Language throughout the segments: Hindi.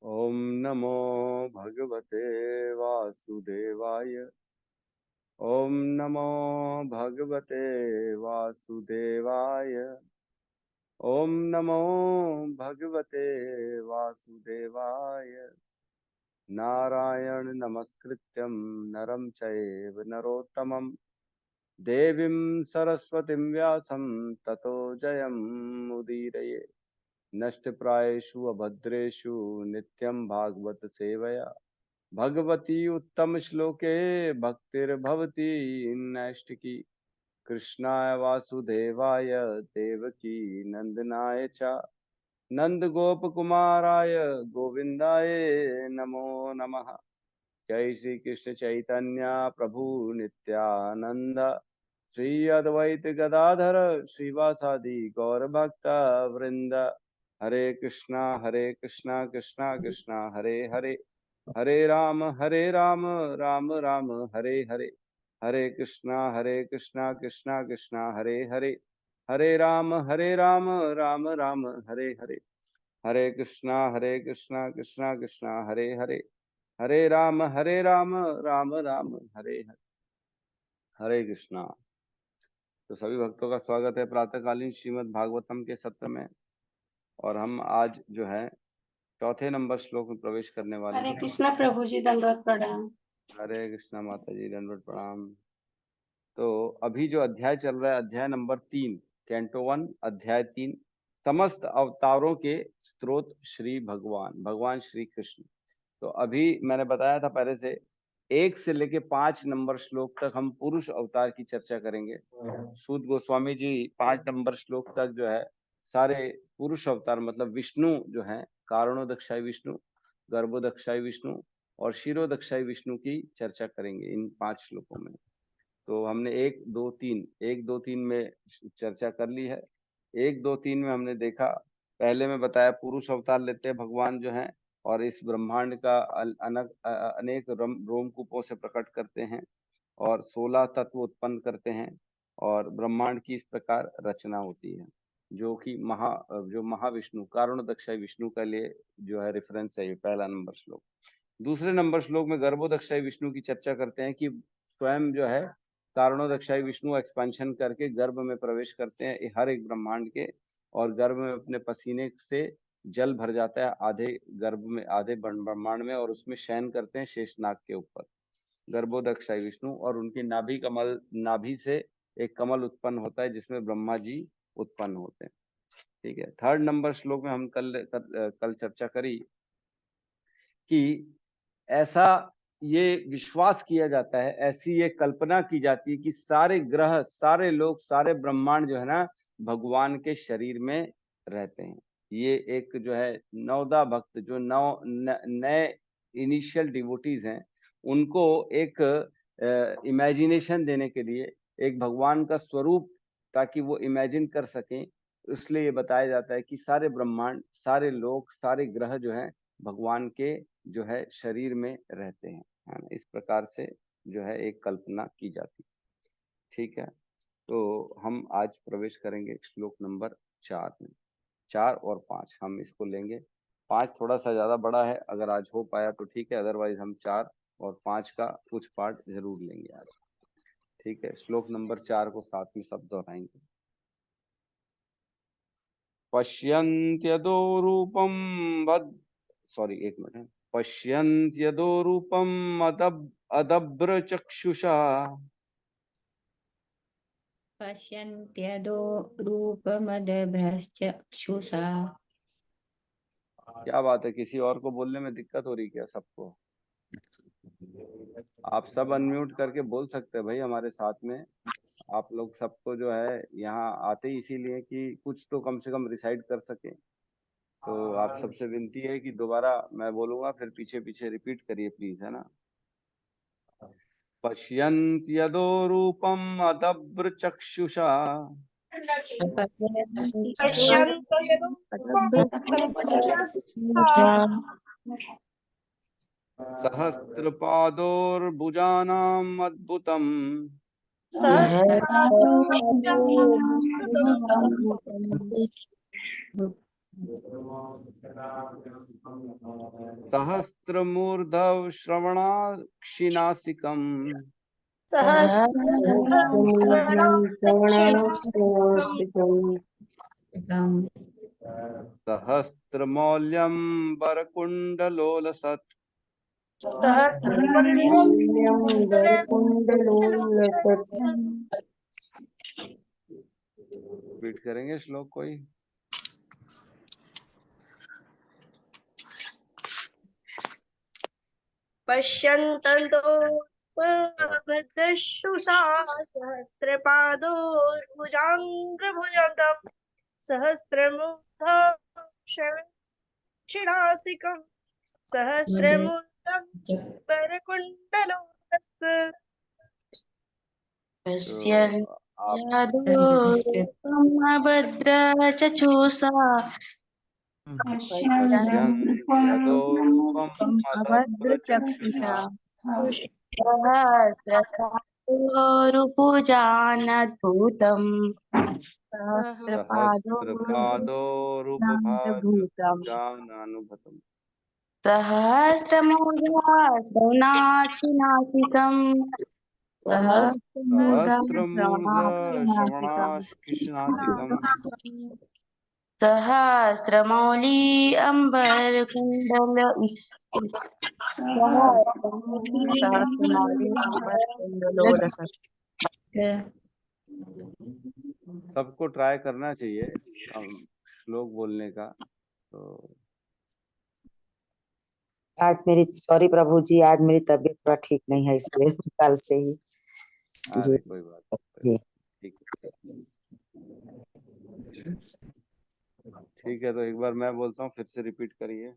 ओम नमो भगवते वासुदेवाय। ओम नमो भगवते वासुदेवाय। ओम नमो भगवते वासुदेवाय। नारायण नमस्कृत्यं नरं चैव नरोत्तमं देवीं सरस्वतीं व्यासं ततो जयमुदीरये। नष्टप्रायेषु अभद्रेषु नित्यं भागवत सेवया भगवती उत्तम श्लोके भक्तिर्भवती नैष्टिकी। कृष्णाय वासुदेवाय देवकी नंदनाय च नंद गोप कुमाराय गोविंदाय नमो नमः। जय श्री कृष्ण चैतन्य प्रभु नित्यानंद श्री अद्वैत गदाधर श्रीवासादि गौर भक्त वृंद। हरे कृष्णा कृष्णा कृष्णा हरे हरे, हरे राम राम राम हरे हरे। हरे कृष्णा कृष्णा कृष्णा हरे हरे, हरे राम राम राम हरे हरे। हरे कृष्णा कृष्णा कृष्णा हरे हरे, हरे राम राम राम हरे हरे। हरे कृष्णा। तो सभी भक्तों का स्वागत है प्रातःकालीन श्रीमद् भागवतम के सत्र में। और हम आज जो है चौथे नंबर श्लोक में प्रवेश करने वाले हरे हैं। कृष्णा प्रभु जी, दंडवत प्रणाम। हरे कृष्णा माता जी, दंडवत प्रणाम। तो अभी जो अध्याय चल रहा है, अध्याय नंबर 3, कैंटो 1 अध्याय 3, समस्त अवतारों के स्रोत श्री भगवान श्री कृष्ण। तो अभी मैंने बताया था पहले से 1 से लेके 5 नंबर श्लोक तक हम पुरुष अवतार की चर्चा करेंगे। सूत गोस्वामी जी 5 नंबर श्लोक तक जो है सारे पुरुष अवतार मतलब विष्णु जो है, कारणोदक्षाई विष्णु, गर्भोदक्षाई विष्णु और शिरोदक्षाई विष्णु की चर्चा करेंगे इन 5 श्लोकों में। तो हमने 1 2 3 में चर्चा कर ली है। 1 2 3 में हमने देखा, पहले में बताया पुरुष अवतार लेते हैं भगवान जो है और इस ब्रह्मांड का अनेक रोमकूपों से प्रकट करते हैं और 16 तत्व उत्पन्न करते हैं और ब्रह्मांड की इस प्रकार रचना होती है, जो कि जो महाविष्णु कारणोदक्षाई विष्णु का लिए जो है रेफरेंस है ये पहला नंबर श्लोक। दूसरे नंबर श्लोक में गर्भोदक्षाई विष्णु की चर्चा करते हैं कि स्वयं जो है कारणोदक्षाई विष्णु एक्सपेंशन करके गर्भ में प्रवेश करते हैं हर एक ब्रह्मांड के, और गर्भ में अपने पसीने से जल भर जाता है आधे गर्भ में आधे ब्रह्मांड में, और उसमें शयन करते हैं शेषनाग के ऊपर गर्भोदक्षाई विष्णु। और उनकी नाभि से एक कमल उत्पन्न होता है जिसमें ब्रह्मा जी उत्पन्न होते हैं। ठीक है। थर्ड नंबर श्लोक में हम कल चर्चा करी कि ऐसा ये विश्वास किया जाता है, ऐसी ये कल्पना की जाती है कि सारे ग्रह, सारे लोग, सारे ब्रह्मांड जो है ना भगवान के शरीर में रहते हैं। ये एक जो है नवदा भक्त जो नए इनिशियल डिवोटीज हैं उनको एक इमेजिनेशन देने के लिए एक भगवान का स्वरूप ताकि वो इमेजिन कर सकें, इसलिए ये बताया जाता है कि सारे ब्रह्मांड, सारे लोग, सारे ग्रह जो है भगवान के जो है शरीर में रहते हैं, है ना। इस प्रकार से जो है एक कल्पना की जाती है। ठीक है। तो हम आज प्रवेश करेंगे श्लोक नंबर 4 में। 4 और 5 हम इसको लेंगे। 5 थोड़ा सा ज्यादा बड़ा है, अगर आज हो पाया तो ठीक है, अदरवाइज हम 4 और 5 का कुछ पार्ट जरूर लेंगे आज। ठीक है। श्लोक नंबर 4 को साथ में सब दोहराएंगे। पश्यन्त्यदो रूपम एक मिनट। पश्यन्त्यदो रूपम अदभ्र चक्षुषा। पश्यन्त्यदो रूपमदभ्रश्चक्षुषा। क्या बात है, किसी और को बोलने में दिक्कत हो रही क्या सबको? आप सब अनम्यूट करके बोल सकते हैं भाई हमारे साथ में। आप लोग सबको जो है यहाँ आते ही इसीलिए कि कुछ तो कम से कम रिसाइड कर सके। तो आप सबसे विनती है कि दोबारा मैं बोलूंगा फिर पीछे पीछे रिपीट करिए प्लीज, है ना। पश्यन्त्यदो रूपम अदभ्र चक्षुषा सहस्रपादोर्भुजानाम् अद्भुतम् सहस्रमूर्धव श्रवणाक्षिनासिकम् सहस्रमौल्यं वरकुण्डलोलसत् रिपीट करेंगे श्लोक कोई? पश्यन्ततो भद्रशुषा सहस्रपादोर्भुजाङ्ग्रभुजगं सहस्रमुखक्षिणासिकं सहस्रमुखं वरकुण्डलोलसत्। भद्रचक्षुषा अभद्रचक्षुषा सहस्रपादोरुभुजानद्भुतं सहस्रपादोरुपभाजानानुभूतम् सहस्रमूर्धाश्रवणाचिनासिकं सहस्रमूर्धश्रवणाक्षिनासिकम् सहस्रमौली अम्बरकुण्डल सबको ट्राई करना चाहिए श्लोक बोलने का। तो आज मेरी सॉरी प्रभु जी, आज मेरी तबीयत थोड़ा ठीक नहीं है, इसलिए कल से ही। अरे कोई बात जी ठीक ठीक है। तो एक बार मैं बोलता हूँ, फिर से रिपीट करिए।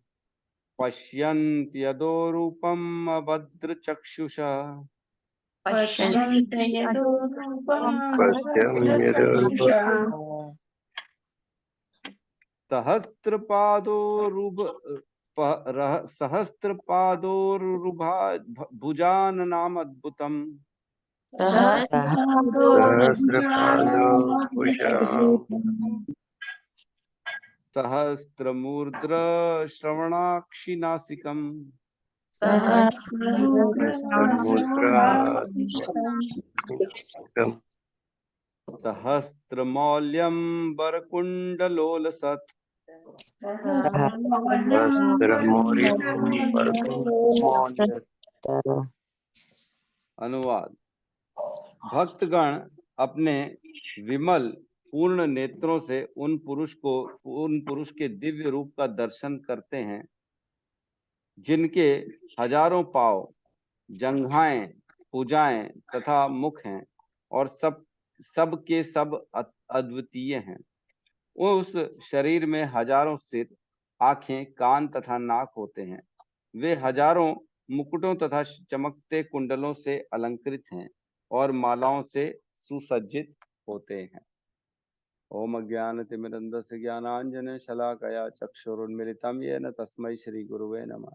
पश्यन्त यदो रूपम अभद्रचक्षुषा सहस्रपादोरुभाभुजाननाम अद्भुतम् सहस्रमूर्ध्र श्रवणाक्षिनासिकम् सहस्रमौल्यं वरकुण्डलोलसत् अनुवाद। भक्तगण अपने विमल पूर्ण नेत्रों से उन पुरुष के दिव्य रूप का दर्शन करते हैं, जिनके हजारों पांव, जंघाएं, भुजाएं तथा मुख हैं और सब के सब अद्वितीय हैं। उस शरीर में हजारों सिर, आंखें, कान तथा नाक होते हैं। वे हजारों मुकुटों तथा चमकते कुंडलों से अलंकृत हैं और मालाओं से सुसज्जित होते हैं। ओम अज्ञानतिमिरन्धस्य ज्ञानांजन शलाकया चक्षुरुन्मीलितं येन तस्मै श्री गुरुवे नमः।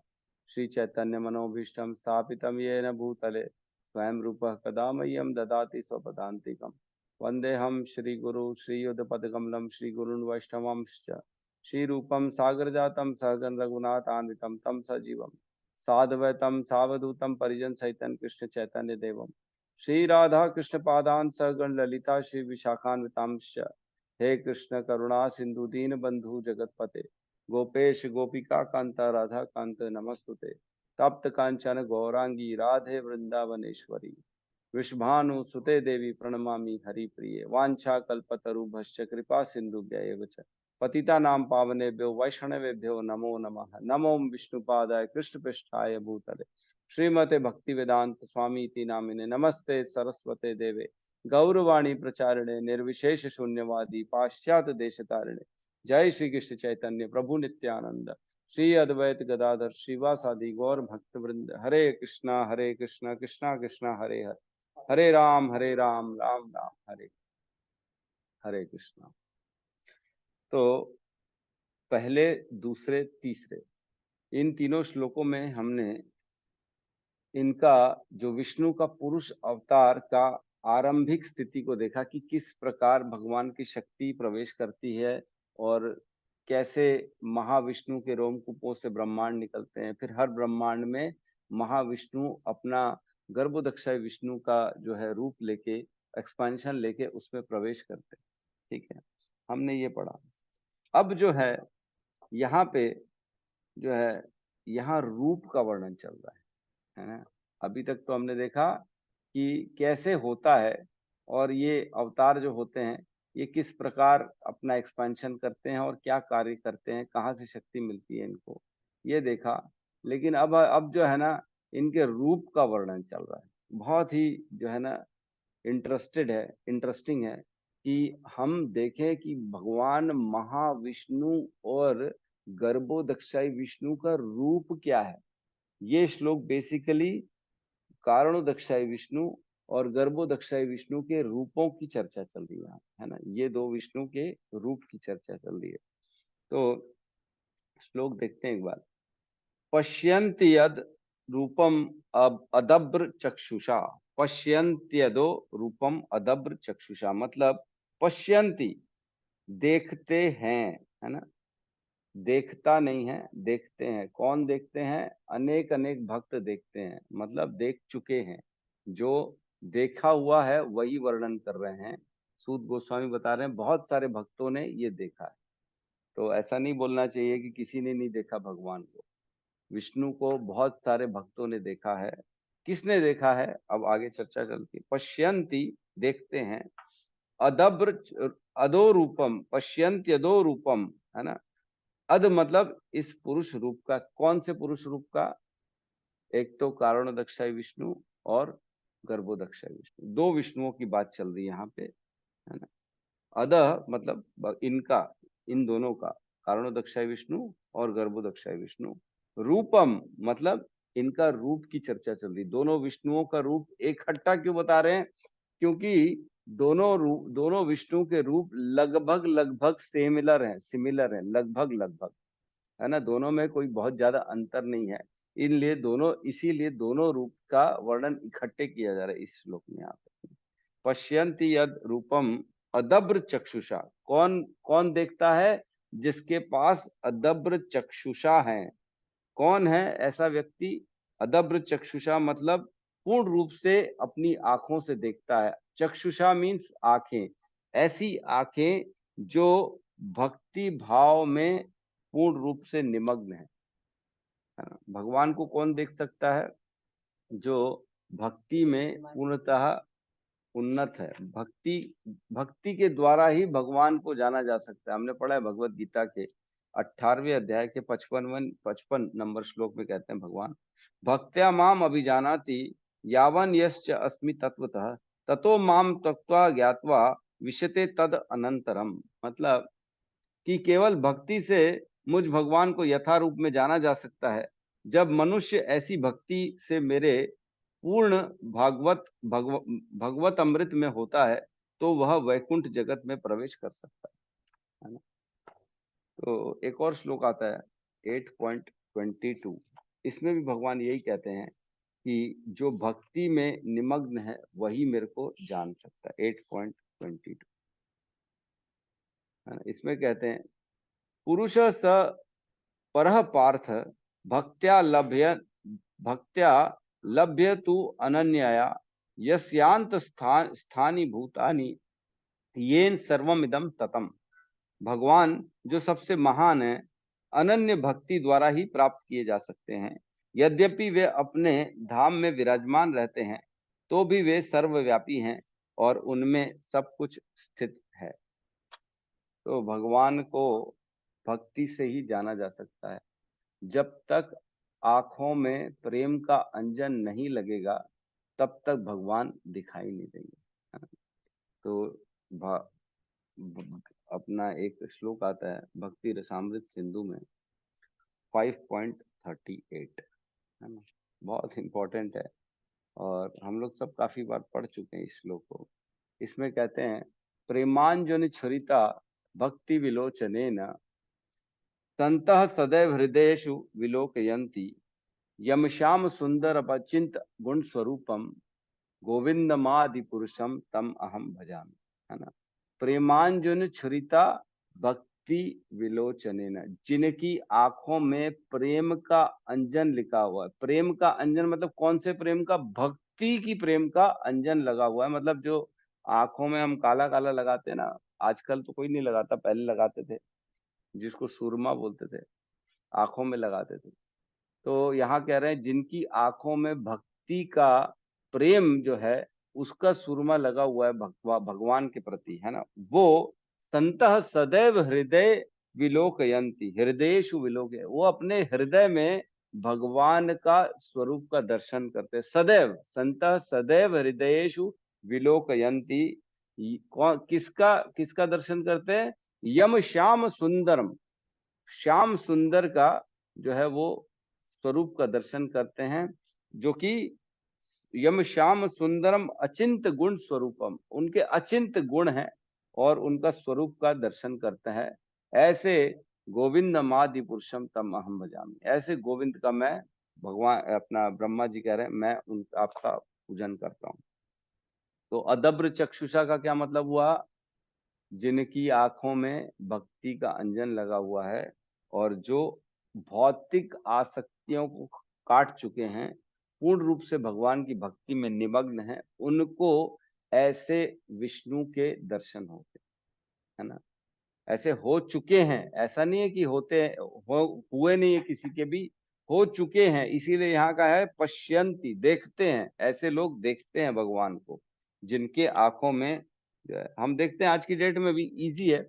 श्री चैतन्य मनोभीष्टं स्थापितं येन भूतले स्वयं रूपः कदा मह्यं ददाति स्वपदान्तिकम्। वन्देऽहं श्रीगुरु श्रीयुतपदकमलं श्रीगुरून् वैष्णवांश्च श्रीरूपं सागरजातं सहगण रघुनाथान्वितं तं सजीवं साद्वैतं सावधूतं परिजन सहितं कृष्ण चैतन्य देवं श्री राधा कृष्ण पादान् सहगण ललिता श्री विशाखान्वितांश्च। हे कृष्ण करुणा सिंधु दीन बंधु जगतपते गोपेश गोपिका कांता राधा कांत नमस्तुते। तप्त कांचन गौरांगी राधे वृंदावनेश्वरी वृषभानु सुते देवी प्रणमामि हरिप्रिये। वांछा कल्पतरुभ्यश्च कृपा सिन्धुभ्यैव च पतितानां पावनेभ्यो वैष्णवेभ्यो नमो नमः। नमो विष्णुपादाय कृष्णपृष्ठाय भूतले श्रीमते भक्तिवेदांत स्वामी इति नामिने। नमस्ते सरस्वते देवे गौरवाणी प्रचारिणे निर्विशेष शून्यवादी पाश्चात्य देशतारिणे। जय श्री कृष्ण चैतन्य प्रभु नित्यानंद श्री अद्वैत गदाधर श्रीवासादि गौर भक्त वृंद। हरे कृष्णा कृष्णा कृष्णा हरे हरे, हरे राम राम राम हरे हरे कृष्णा। तो पहले, दूसरे, तीसरे, इन तीनों श्लोकों में हमने इनका जो विष्णु का पुरुष अवतार का आरंभिक स्थिति को देखा कि किस प्रकार भगवान की शक्ति प्रवेश करती है और कैसे महाविष्णु के रोमकूपों से ब्रह्मांड निकलते हैं, फिर हर ब्रह्मांड में महाविष्णु अपना गर्भोदक्षाई विष्णु का जो है रूप लेके एक्सपेंशन लेके उसमें प्रवेश करते हैं। ठीक है, हमने ये पढ़ा। अब जो है यहाँ पे जो है यहाँ रूप का वर्णन चल रहा है ना। अभी तक तो हमने देखा कि कैसे होता है और ये अवतार जो होते हैं ये किस प्रकार अपना एक्सपेंशन करते हैं और क्या कार्य करते हैं, कहाँ से शक्ति मिलती है इनको, ये देखा। लेकिन अब जो है ना इनके रूप का वर्णन चल रहा है। बहुत ही जो है ना इंटरेस्टिंग है कि हम देखें कि भगवान महाविष्णु और गर्भोदक्षाई विष्णु का रूप क्या है। ये श्लोक बेसिकली कारणोदक्षाई विष्णु और गर्भोदक्षाई विष्णु के रूपों की चर्चा चल रही है ना। ये दो विष्णु के रूप की चर्चा चल रही है। तो श्लोक देखते हैं एक बार। पश्यन्ति यद रूपम अदब्र चक्षुषा। पश्यन्त्यदो रूपम अदब्र चक्षुषा मतलब पश्यन्ति देखते हैं, है ना। देखता नहीं है, देखते हैं। कौन देखते हैं? अनेक अनेक भक्त देखते हैं, मतलब देख चुके हैं। जो देखा हुआ है वही वर्णन कर रहे हैं। सूत गोस्वामी बता रहे हैं बहुत सारे भक्तों ने ये देखा है। तो ऐसा नहीं बोलना चाहिए कि किसी ने नहीं देखा भगवान को। विष्णु को बहुत सारे भक्तों ने देखा है। किसने देखा है अब आगे चर्चा चलती है। पश्यन्ति देखते हैं, अदब्र अदो रूपम, पश्यन्ति अदो रूपम, है ना। अद मतलब इस पुरुष रूप का। कौन से पुरुष रूप का? एक तो कारणोदक्षाई विष्णु और गर्भोदक्षाई विष्णु, दो विष्णुओं की बात चल रही है यहाँ पे, है ना। अद मतलब इनका, इन दोनों का, कारणोदक्षाई विष्णु और गर्भोदक्षाई विष्णु। रूपम मतलब इनका रूप की चर्चा चल रही। दोनों विष्णुओं का रूप इकट्ठा क्यों बता रहे हैं? क्योंकि दोनों विष्णु के रूप लगभग लगभग सिमिलर है, लगभग, है ना। दोनों में कोई बहुत ज्यादा अंतर नहीं है। इसीलिए दोनों रूप का वर्णन इकट्ठे किया जा रहा है इस श्लोक में यहाँ पे। पश्यन्ति यद रूपम अदब्र चक्षुषा। कौन कौन देखता है? जिसके पास अदब्र चक्षुषा है। कौन है ऐसा व्यक्ति? अदब्र चक्षुषा मतलब पूर्ण रूप से अपनी आंखों से देखता है। चक्षुषा मीन्स आंखें, ऐसी आंखें जो भक्ति भाव में पूर्ण रूप से निमग्न है ना। भगवान को कौन देख सकता है? जो भक्ति में पूर्णतः उन्नत है। भक्ति के द्वारा ही भगवान को जाना जा सकता है। हमने पढ़ा है भगवत गीता के 18वें अध्याय के 55 नंबर श्लोक में कहते हैं भगवान, भक्त्या माम अभिजानाति यावन यश्च अस्मि तत्वतः ततो माम त्यक्त्वा ज्ञात्वा विशते तद अनंतरम। मतलब कि केवल भक्ति से मुझ भगवान को यथारूप में जाना जा सकता है। जब मनुष्य ऐसी भक्ति से मेरे पूर्ण भगवत अमृत में होता है तो वह वैकुंठ जगत में प्रवेश कर सकता है ना। तो एक और श्लोक आता है 8.22। इसमें भी भगवान यही कहते हैं कि जो भक्ति में निमग्न है वही मेरे को जान सकता है। 8.22 है ना। इसमें कहते हैं पुरुष स परः पार्थ भक्त्या लभ्य तु अनन्यया यस्यांत स्थानी भूतानि येन सर्वम इदम ततम। भगवान जो सबसे महान है अनन्य भक्ति द्वारा ही प्राप्त किए जा सकते हैं। यद्यपि वे अपने धाम में विराजमान रहते हैं तो भी वे सर्वव्यापी हैं और उनमें सब कुछ स्थित है। तो भगवान को भक्ति से ही जाना जा सकता है। जब तक आंखों में प्रेम का अंजन नहीं लगेगा तब तक भगवान दिखाई नहीं देंगे। तो अपना एक श्लोक आता है भक्ति रसामृत सिंधु में 5.38, है ना। बहुत इंपॉर्टेंट है और हम लोग सब काफी बार पढ़ चुके हैं इस श्लोक को। इसमें कहते हैं प्रेमांजन छुरिता भक्ति विलोचनेन तंतः सदैव हृदयेषु विलोकयन्ति यम श्याम सुंदर अपचिंत गुण स्वरूपम गोविंदमादि पुरुषम तम अहम भजामि, है ना। प्रेमांजन छुरिता भक्ति विलोचनेन, जिनकी आंखों में प्रेम का अंजन लिखा हुआ है। प्रेम का अंजन मतलब कौन से प्रेम का? भक्ति की प्रेम का अंजन लगा हुआ है। मतलब जो आंखों में हम काला काला लगाते हैं ना, आजकल तो कोई नहीं लगाता, पहले लगाते थे, जिसको सुरमा बोलते थे, आंखों में लगाते थे। तो यहाँ कह रहे हैं जिनकी आंखों में भक्ति का प्रेम जो है उसका सुरमा लगा हुआ है भगवान के प्रति, है ना, वो संतः सदैव हृदय विलोकयंती, हृदयेषु विलोकय, वो अपने हृदय में भगवान का स्वरूप का दर्शन करते हैं। सदैव, संतः सदैव हृदयेषु विलोकयंती, किसका किसका दर्शन करते हैं? यम श्याम सुंदरम, श्याम सुंदर का जो है वो स्वरूप का दर्शन करते हैं, जो कि यम श्याम सुंदरम अचिंत गुण स्वरूपम, उनके अचिंत गुण हैं और उनका स्वरूप का दर्शन करते हैं। ऐसे गोविंद मादि पुरुषम तम अहम भजामि, ऐसे गोविंद का मैं, भगवान अपना ब्रह्मा जी कह रहे हैं, मैं उनका आपका पूजन करता हूँ। तो अदब्र चक्षुषा का क्या मतलब हुआ? जिनकी आंखों में भक्ति का अंजन लगा हुआ है और जो भौतिक आसक्तियों को काट चुके हैं, पूर्ण रूप से भगवान की भक्ति में निमग्न हैं, उनको ऐसे विष्णु के दर्शन होते, है ना, ऐसे हो चुके हैं। ऐसा नहीं है कि होते हुए नहीं है, किसी के भी हो चुके हैं। इसीलिए यहाँ का है पश्यंती, देखते हैं, ऐसे लोग देखते हैं भगवान को जिनके आंखों में जो है, हम देखते हैं आज की डेट में भी इजी है,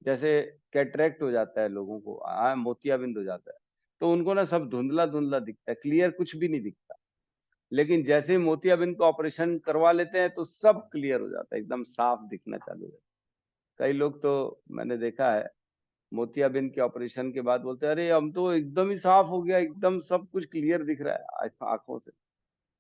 जैसे कैटरेक्ट हो जाता है लोगों को, मोतियाबिंद हो जाता है, तो उनको ना सब धुंधला धुंधला दिखता है, क्लियर कुछ भी नहीं दिखता। लेकिन जैसे ही मोतियाबिंद का ऑपरेशन करवा लेते हैं तो सब क्लियर हो जाता है, एकदम साफ दिखना चालू हो जाता है। कई लोग तो मैंने देखा है मोतियाबिंद के ऑपरेशन के बाद बोलते हैं अरे हम तो एकदम ही साफ हो गया, एकदम सब कुछ क्लियर दिख रहा है आंखों से।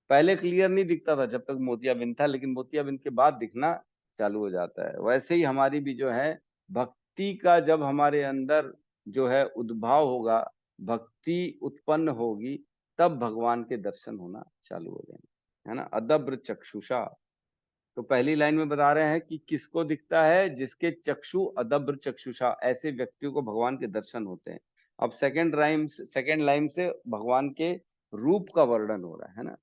पहले क्लियर नहीं दिखता था जब तक मोतियाबिंद था, लेकिन मोतियाबिंद के बाद दिखना चालू हो जाता है। वैसे ही हमारी भी जो है भक्ति का जब हमारे अंदर जो है उद्भाव होगा, भक्ति उत्पन्न होगी, तब भगवान के दर्शन होना चालू हो जाएंगे, है ना। अदब्र चक्षुषा, तो पहली लाइन में बता रहे हैं कि किसको दिखता है? जिसके चक्षु अदब्र चक्षुषा, ऐसे व्यक्तियों को भगवान के दर्शन होते हैं। अब सेकंड लाइन से भगवान के रूप का वर्णन हो रहा है ना।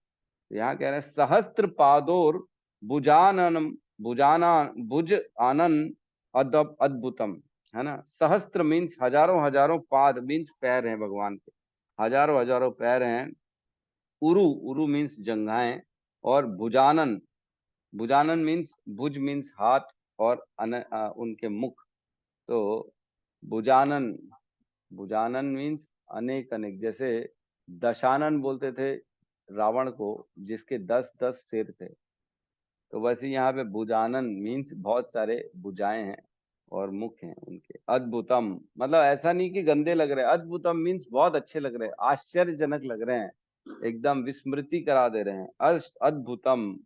यहाँ कह रहे हैं सहस्त्र पादोर भुजाननम, भुज आनन अद्भुतम, है ना। सहस्त्र मीन्स हजारों हजारों, पाद मीन्स पैर हैं भगवान के, हजारों हजारों पैर हैं। उरु, उरु मीन्स जंघाएं, और भुजानन, भुजानन मीन्स, भुज मीन्स हाथ, और उनके मुख। तो भुजानन, भुजानन मीन्स अनेक अनेक, जैसे दशानन बोलते थे रावण को, जिसके 10-10 सिर थे, तो वैसे यहाँ पे भुजानन मीन्स बहुत सारे भुजाएं हैं और मुख हैं उनके। अद्भुतम मतलब ऐसा नहीं कि गंदे लग रहे हैं, अद्भुतम मीन्स बहुत अच्छे लग रहे हैं, आश्चर्यजनक लग रहे हैं, एकदम विस्मृति करा दे रहे हैं। अद्भुतम,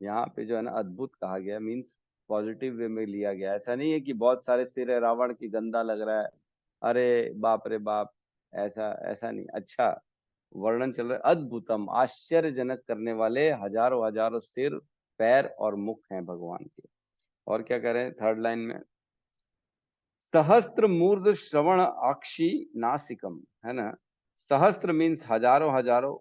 यहाँ पे जो है ना अद्भुत कहा गया, मीन्स पॉजिटिव वे में लिया गया। ऐसा नहीं है कि बहुत सारे सिर है रावण की, गंदा लग रहा है, अरे बाप रे बाप, ऐसा ऐसा नहीं। अच्छा वर्णन चल रहा है, अद्भुतम, आश्चर्यजनक करने वाले हजारों हजारों सिर, पैर और मुख हैं भगवान के। और क्या कह रहे हैं थर्ड लाइन में? सहस्त्र मूर्ध श्रवण अक्षी नासिकम, है ना। सहस्त्र मीन्स हजारों हजारों,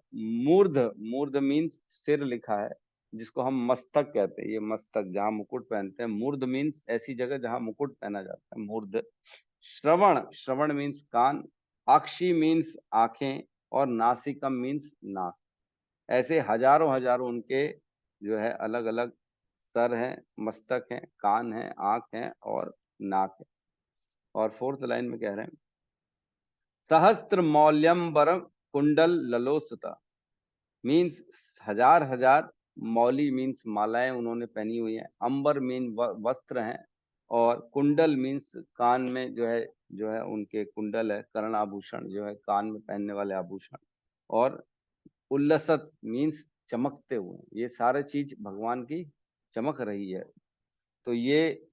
मूर्ध, मूर्ध मीन्स सिर लिखा है, जिसको हम मस्तक कहते हैं, ये मस्तक जहाँ मुकुट पहनते हैं। मूर्ध मीन्स ऐसी जगह जहाँ मुकुट पहना जाता है, मूर्ध। श्रवण, श्रवण मीन्स कान, अक्षी मीन्स आंखें, और नासिकम मीन्स नाक। ऐसे हजारों हजारों उनके जो है अलग अलग सर हैं, मस्तक हैं, कान हैं, आंख हैं और नाक है। और फोर्थ लाइन में कह रहे हैं सहस्त्र मौल्यंबर कुंडल ललोसुता, मीन्स हजार हजार, मौली मीन्स मालाएं उन्होंने पहनी हुई है, अंबर मीन वस्त्र हैं, और कुंडल मीन्स कान में जो है उनके कुंडल है, कर्ण आभूषण जो है कान में पहनने वाले आभूषण, और उल्लसत मीन्स चमकते हुए। ये सारे चीज भगवान की चमक रही है। तो ये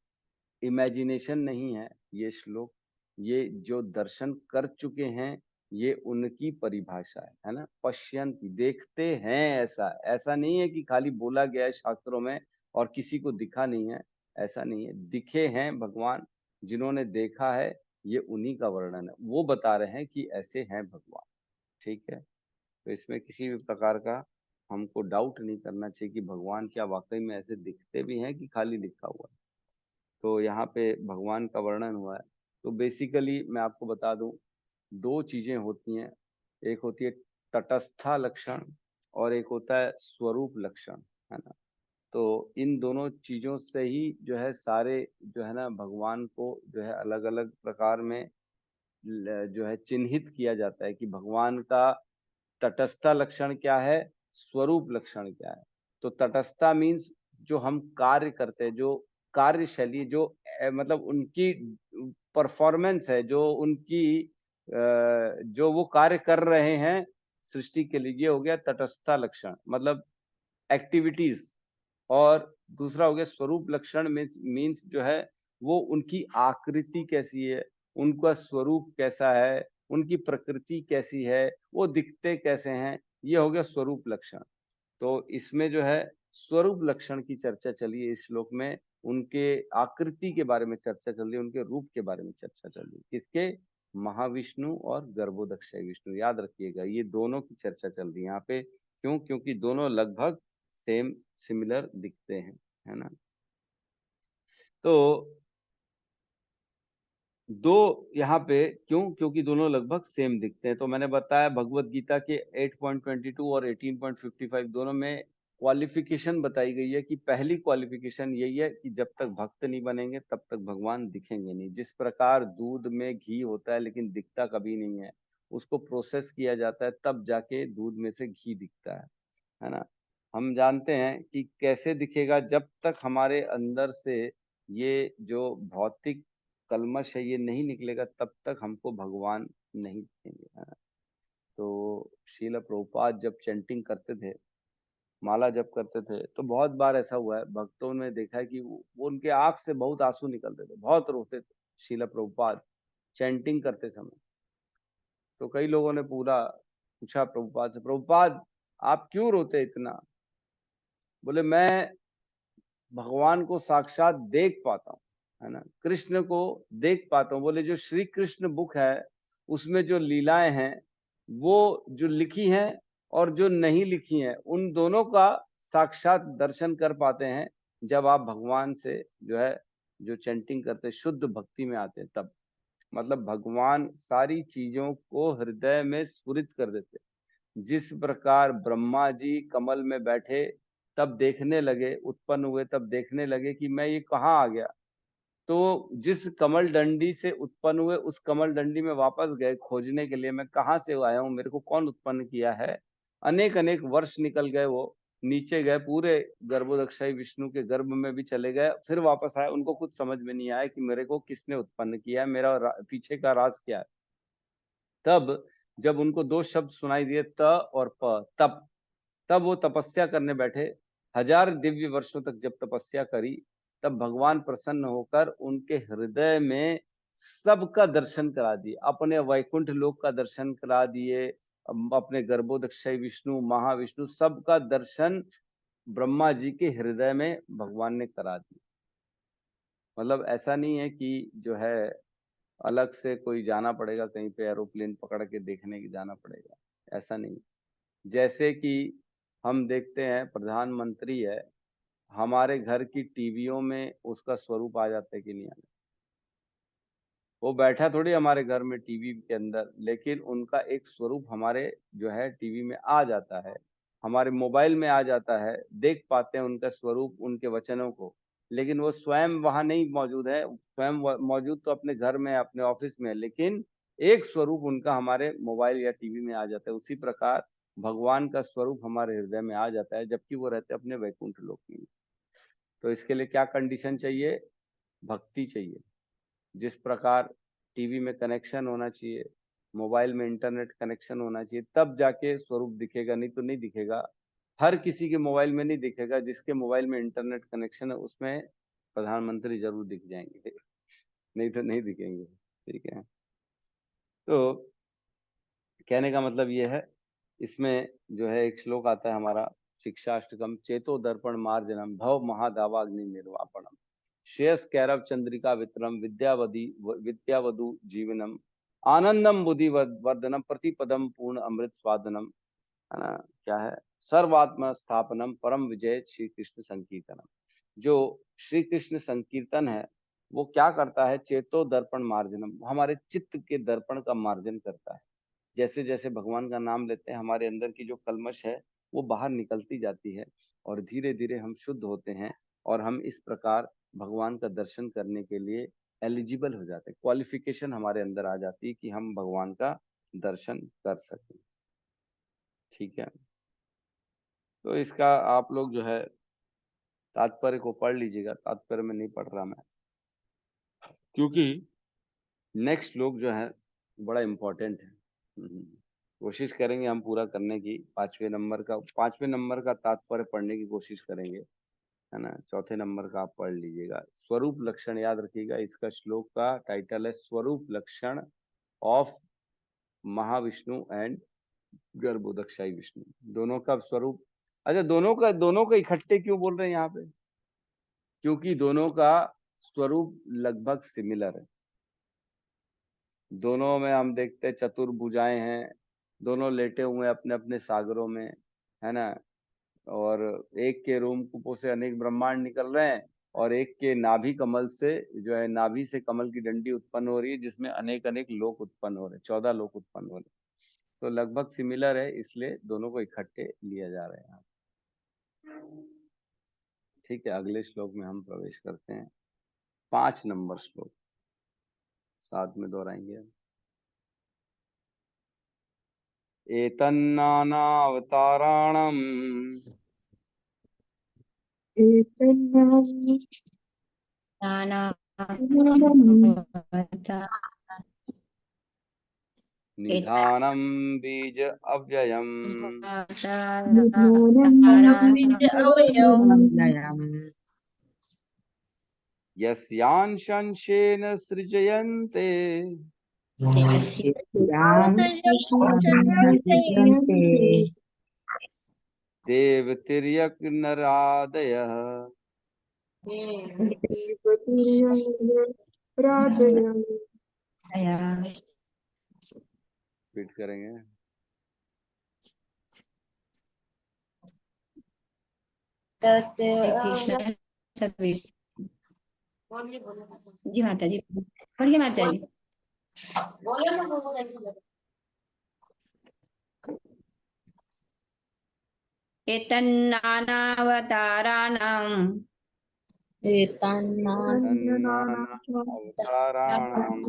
इमेजिनेशन नहीं है ये श्लोक, ये जो दर्शन कर चुके हैं ये उनकी परिभाषा है ना। पश्यंती, देखते हैं, ऐसा ऐसा नहीं है कि खाली बोला गया है शास्त्रों में और किसी को दिखा नहीं है, ऐसा नहीं है। दिखे हैं भगवान, जिन्होंने देखा है, ये उन्हीं का वर्णन है। वो बता रहे हैं कि ऐसे हैं भगवान। ठीक है, तो इसमें किसी भी प्रकार का हमको डाउट नहीं करना चाहिए कि भगवान क्या वाकई में ऐसे दिखते भी हैं कि खाली लिखा हुआ है। तो यहाँ पे भगवान का वर्णन हुआ है। तो बेसिकली मैं आपको बता दूं, दो चीजें होती हैं, एक होती है तटस्था लक्षण और एक होता है स्वरूप लक्षण, है ना। तो इन दोनों चीजों से ही जो है सारे जो है ना भगवान को जो है अलग अलग प्रकार में जो है चिन्हित किया जाता है कि भगवान का तटस्था लक्षण क्या है, स्वरूप लक्षण क्या है। तो तटस्था मीन्स जो हम कार्य करते हैं, जो कार्यशैली, जो मतलब उनकी परफॉर्मेंस है, जो उनकी जो वो कार्य कर रहे हैं सृष्टि के लिए, ये हो गया तटस्था लक्षण, मतलब एक्टिविटीज। और दूसरा हो गया स्वरूप लक्षण मीन्स जो है वो उनकी आकृति कैसी है, उनका स्वरूप कैसा है, उनकी प्रकृति कैसी है, वो दिखते कैसे हैं, ये हो गया स्वरूप लक्षण। तो इसमें जो है स्वरूप लक्षण की चर्चा चली है इस श्लोक में, उनके आकृति के बारे में चर्चा चल रही है, उनके रूप के बारे में चर्चा चल रही है। किसके? महाविष्णु और गर्भोदक्षय विष्णु। याद रखिएगा, ये दोनों की चर्चा चल रही है यहाँ पे। क्यों? क्योंकि दोनों लगभग सेम सिमिलर दिखते हैं, है ना। तो दो यहाँ पे क्यों? क्योंकि दोनों लगभग सेम दिखते हैं। तो मैंने बताया भगवत गीता के 8.22 और 18.55 दोनों में क्वालिफिकेशन बताई गई है कि पहली क्वालिफिकेशन यही है कि जब तक भक्त नहीं बनेंगे तब तक भगवान दिखेंगे नहीं। जिस प्रकार दूध में घी होता है लेकिन दिखता कभी नहीं है, उसको प्रोसेस किया जाता है तब जाके दूध में से घी दिखता है ना। हम जानते हैं कि कैसे दिखेगा, जब तक हमारे अंदर से ये जो भौतिक कलमश है ये नहीं निकलेगा तब तक हमको भगवान नहीं दिखेंगे, है ना। तो श्रील प्रभुपाद जब चैंटिंग करते थे, माला जप करते थे, तो बहुत बार ऐसा हुआ है, भक्तों ने देखा है कि वो उनके आंख से बहुत आंसू निकलते थे, बहुत रोते थे श्रील प्रभुपाद चैंटिंग करते समय। तो कई लोगों ने पूछा प्रभुपाद से, प्रभुपाद आप क्यों रोते इतना? बोले मैं भगवान को साक्षात देख पाता हूँ, है ना, कृष्ण को देख पाता हूँ। बोले जो श्री कृष्ण बुक है उसमें जो लीलाएं हैं वो जो लिखी हैं और जो नहीं लिखी हैं उन दोनों का साक्षात दर्शन कर पाते हैं जब आप भगवान से जो है जो चैंटिंग करते शुद्ध भक्ति में आते हैं तब। मतलब भगवान सारी चीजों को हृदय में स्फुरित कर देते। जिस प्रकार ब्रह्मा जी कमल में बैठे तब देखने लगे, उत्पन्न हुए तब देखने लगे कि मैं ये कहाँ आ गया। तो जिस कमल डंडी से उत्पन्न हुए उस कमल डंडी में वापस गए खोजने के लिए, मैं कहाँ से आया हूँ, मेरे को कौन उत्पन्न किया है। अनेक अनेक वर्ष निकल गए, वो नीचे गए, पूरे गर्भोदक्षय विष्णु के गर्भ में भी चले गए, फिर वापस आए। उनको कुछ समझ में नहीं आया कि मेरे को किसने उत्पन्न किया है, मेरा पीछे का राज क्या है। तब जब उनको दो शब्द सुनाई दिए त और प, तब वो तपस्या करने बैठे। 1000 दिव्य वर्षों तक जब तपस्या करी तब भगवान प्रसन्न होकर उनके हृदय में सबका दर्शन करा दिए, अपने वैकुंठ लोक का दर्शन करा दिए, अपने गर्भोदक्षय विष्णु महाविष्णु सबका दर्शन ब्रह्मा जी के हृदय में भगवान ने करा दिया। मतलब ऐसा नहीं है कि जो है अलग से कोई जाना पड़ेगा, कहीं पे एरोप्लेन पकड़ के देखने की जाना पड़ेगा, ऐसा नहीं। जैसे कि हम देखते हैं प्रधानमंत्री है, हमारे घर की टीवियों में उसका स्वरूप आ जाता है कि नहीं आता? वो बैठा थोड़ी हमारे घर में टीवी के अंदर, लेकिन उनका एक स्वरूप हमारे जो है टीवी में आ जाता है, हमारे मोबाइल में आ जाता है, देख पाते हैं उनका स्वरूप, उनके वचनों को। लेकिन वो स्वयं वहां नहीं मौजूद है, स्वयं मौजूद तो अपने घर में, अपने ऑफिस में है, लेकिन एक स्वरूप उनका हमारे मोबाइल या टीवी में आ जाता है। उसी प्रकार भगवान का स्वरूप हमारे हृदय में आ जाता है जबकि वो रहते अपने वैकुंठ लोक में। तो इसके लिए क्या कंडीशन चाहिए? भक्ति चाहिए। जिस प्रकार टीवी में कनेक्शन होना चाहिए, मोबाइल में इंटरनेट कनेक्शन होना चाहिए, तब जाके स्वरूप दिखेगा, नहीं तो नहीं दिखेगा। हर किसी के मोबाइल में नहीं दिखेगा, जिसके मोबाइल में इंटरनेट कनेक्शन है उसमें प्रधानमंत्री जरूर दिख जाएंगे, नहीं तो नहीं दिखेंगे। ठीक है, तो कहने का मतलब ये है, इसमें जो है एक श्लोक आता है हमारा शिक्षाष्टकम, चेतो दर्पण मार्जनम भव महादावाग्नि निर्वापणम। श्रेयस कैरव चंद्रिका वित्रम विद्यावधु जीवनम आनंदम बुद्धि वर्धनम प्रतिपदम पूर्ण अमृत स्वादनम, है ना, क्या है, सर्वात्म स्थापनम परम विजय श्री कृष्ण संकीर्तनम। जो श्री कृष्ण संकीर्तन है वो क्या करता है, चेतो दर्पण मार्जनम, हमारे चित्त के दर्पण का मार्जन करता है। जैसे जैसे भगवान का नाम लेते हैं हमारे अंदर की जो कलमश है वो बाहर निकलती जाती है और धीरे धीरे हम शुद्ध होते हैं और हम इस प्रकार भगवान का दर्शन करने के लिए एलिजिबल हो जाते हैं, क्वालिफिकेशन हमारे अंदर आ जाती है कि हम भगवान का दर्शन कर सकें। ठीक है, तो इसका आप लोग जो है तात्पर्य को पढ़ लीजिएगा, तात्पर्य में नहीं पढ़ रहा मैं, क्योंकि नेक्स्ट श्लोक जो है बड़ा इम्पोर्टेंट है। कोशिश करेंगे हम पूरा करने की, पांचवें नंबर का तात्पर्य पढ़ने की कोशिश करेंगे, है ना। चौथे नंबर का आप पढ़ लीजिएगा। स्वरूप लक्षण याद रखिएगा, इसका श्लोक का टाइटल है स्वरूप लक्षण ऑफ महाविष्णु एंड गर्भोदक्षाई विष्णु, दोनों का स्वरूप। अच्छा, दोनों का इकट्ठे क्यों बोल रहे हैं यहाँ पे, क्योंकि दोनों का स्वरूप लगभग सिमिलर है। दोनों में हम देखते हैं चतुर्भुजाएं हैं, दोनों लेटे हुए हैं अपने अपने सागरों में, है ना, और एक के रोमकूपों से अनेक ब्रह्मांड निकल रहे हैं और एक के नाभि कमल से जो है, नाभि से कमल की डंडी उत्पन्न हो रही है जिसमें अनेक अनेक लोक उत्पन्न हो रहे हैं, 14 लोक उत्पन्न हो रहे हैं। तो लगभग सिमिलर है, इसलिए दोनों को इकट्ठे लिया जा रहा है। ठीक है, अगले श्लोक में हम प्रवेश करते हैं, 5 नंबर श्लोक साथ में दोहराएंगे। एतन्नानावताराणम् नाना निधानं बीज अव्ययम् यस्यांशंशेन सृजयन्ते देवतिर्यक नरादयः। रिपीट करेंगे। जी माता जी, पढ़िए माता जी। एतन्नानावताराणां अवताराणाम्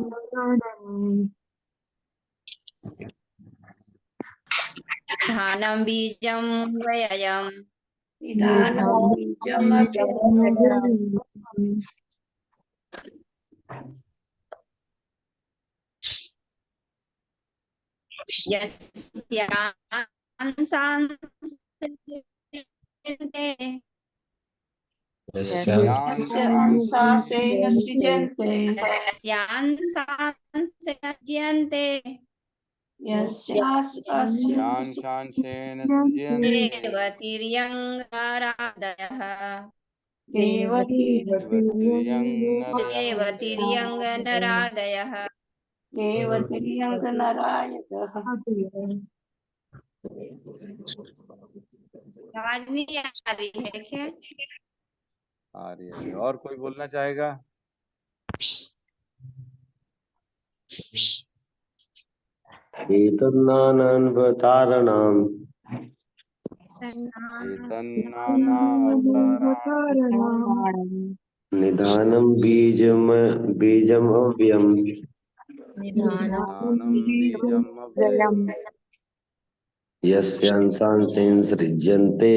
धानं बीजं व्ययम् अंशासेन सृजन्ते यस्यांशांसृज्यन्ते यांशांशेन सृज्यन्ते देवतिर्यङ्गारादयः देवतिर्यङ्नरादयः। देवतिर्यङ्गनरायतः। आवाज नहीं आ रही है क्या? आ रही है। और कोई बोलना चाहेगा? एतन्नानावताराणाम् निधानं बीजमव्ययम् यस्यांशांसेन सृज्यन्ते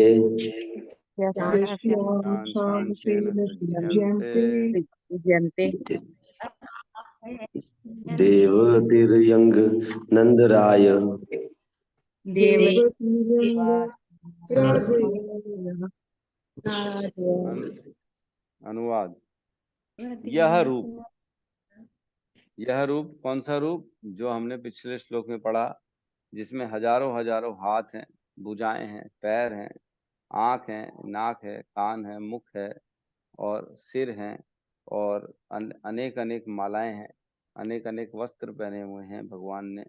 देवतिर्यंग नंदराय। अनुवाद। यह रूप कौन सा रूप? जो हमने पिछले श्लोक में पढ़ा, जिसमें हजारों हजारों हाथ हैं, भुजाएं हैं, पैर हैं, आंख है, नाक है, कान है, मुख है और सिर है, और अनेक अनेक मालाएं हैं, अनेक अनेक वस्त्र पहने हुए हैं भगवान ने,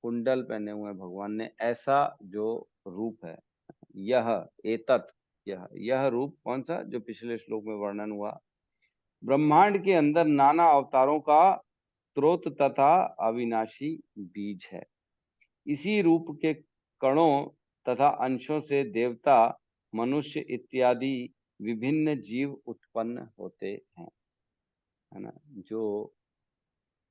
कुंडल पहने हुए हैं भगवान ने। ऐसा जो रूप है, यह एतत्, यह रूप कौन सा, जो पिछले श्लोक में वर्णन हुआ। ब्रह्मांड के अंदर नाना अवतारों का स्रोत तथा अविनाशी बीज है। इसी रूप के कणों तथा अंशों से देवता, मनुष्य इत्यादि विभिन्न जीव उत्पन्न होते हैं, है ना। जो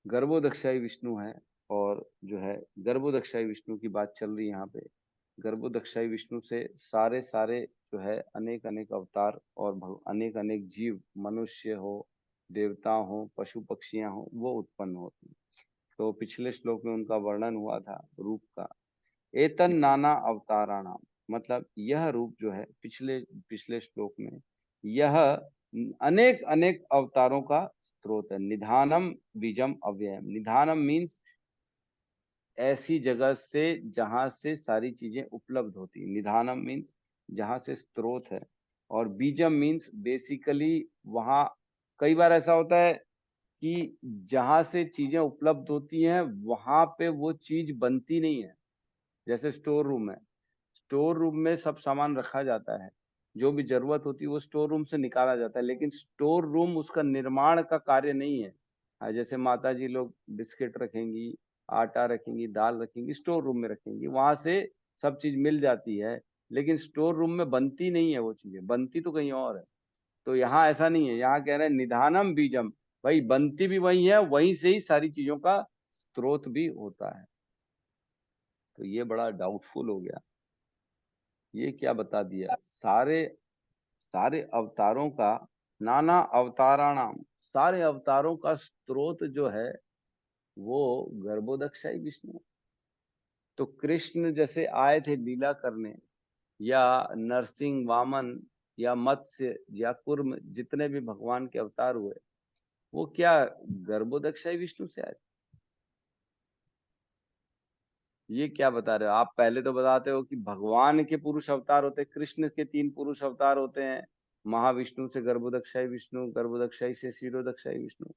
गर्भोदक्षाई विष्णु है, और जो है गर्भोदक्षाई विष्णु की बात चल रही है यहाँ पे। गर्भोदक्षाई विष्णु से सारे जो है अनेक अनेक अवतार और अनेक अनेक जीव, मनुष्य हो, देवता हो, पशु पक्षियां हो, वो उत्पन्न होती हैं। तो पिछले श्लोक में उनका वर्णन हुआ था रूप का। एतन नाना अवताराणाम, मतलब यह रूप जो है पिछले श्लोक में, यह अनेक अनेक अवतारों का स्रोत है। निधानम बीजम अव्ययम। निधानम मीन्स ऐसी जगह से जहां से सारी चीजें उपलब्ध होती है। निधानम मीन्स जहां से स्रोत है, और बीजम मीन्स बेसिकली वहां कई बार ऐसा होता है कि जहां से चीजें उपलब्ध होती हैं वहां पे वो चीज बनती नहीं है। जैसे स्टोर रूम है, स्टोर रूम में सब सामान रखा जाता है, जो भी जरूरत होती है वो स्टोर रूम से निकाला जाता है, लेकिन स्टोर रूम उसका निर्माण का कार्य नहीं है। जैसे माता जी लोग बिस्किट रखेंगी, आटा रखेंगी, दाल रखेंगी, स्टोर रूम में रखेंगी, वहां से सब चीज मिल जाती है, लेकिन स्टोर रूम में बनती नहीं है वो चीजें, बनती तो कहीं और है। तो यहाँ ऐसा नहीं है, यहाँ कह रहे हैं निधानम बीजम, भाई बनती भी वही है, वहीं से ही सारी चीजों का स्रोत भी होता है। तो ये बड़ा डाउटफुल हो गया, ये क्या बता दिया, सारे अवतारों का, नाना अवताराणाम, सारे अवतारों का स्रोत जो है वो गर्भोदक्षाई विष्णु। तो कृष्ण जैसे आए थे लीला करने, या नरसिंह, वामन या मत्स्य या कुर्म, जितने भी भगवान के अवतार हुए, वो क्या गर्भोदक्षाई विष्णु से आए? ये क्या बता रहे हो आप? पहले तो बताते हो कि भगवान के पुरुष अवतार होते, कृष्ण के 3 पुरुष अवतार होते हैं, महाविष्णु से गर्भोदक्षाई विष्णु, गर्भोदक्षाई से क्षीरोदक्षाई विष्णु।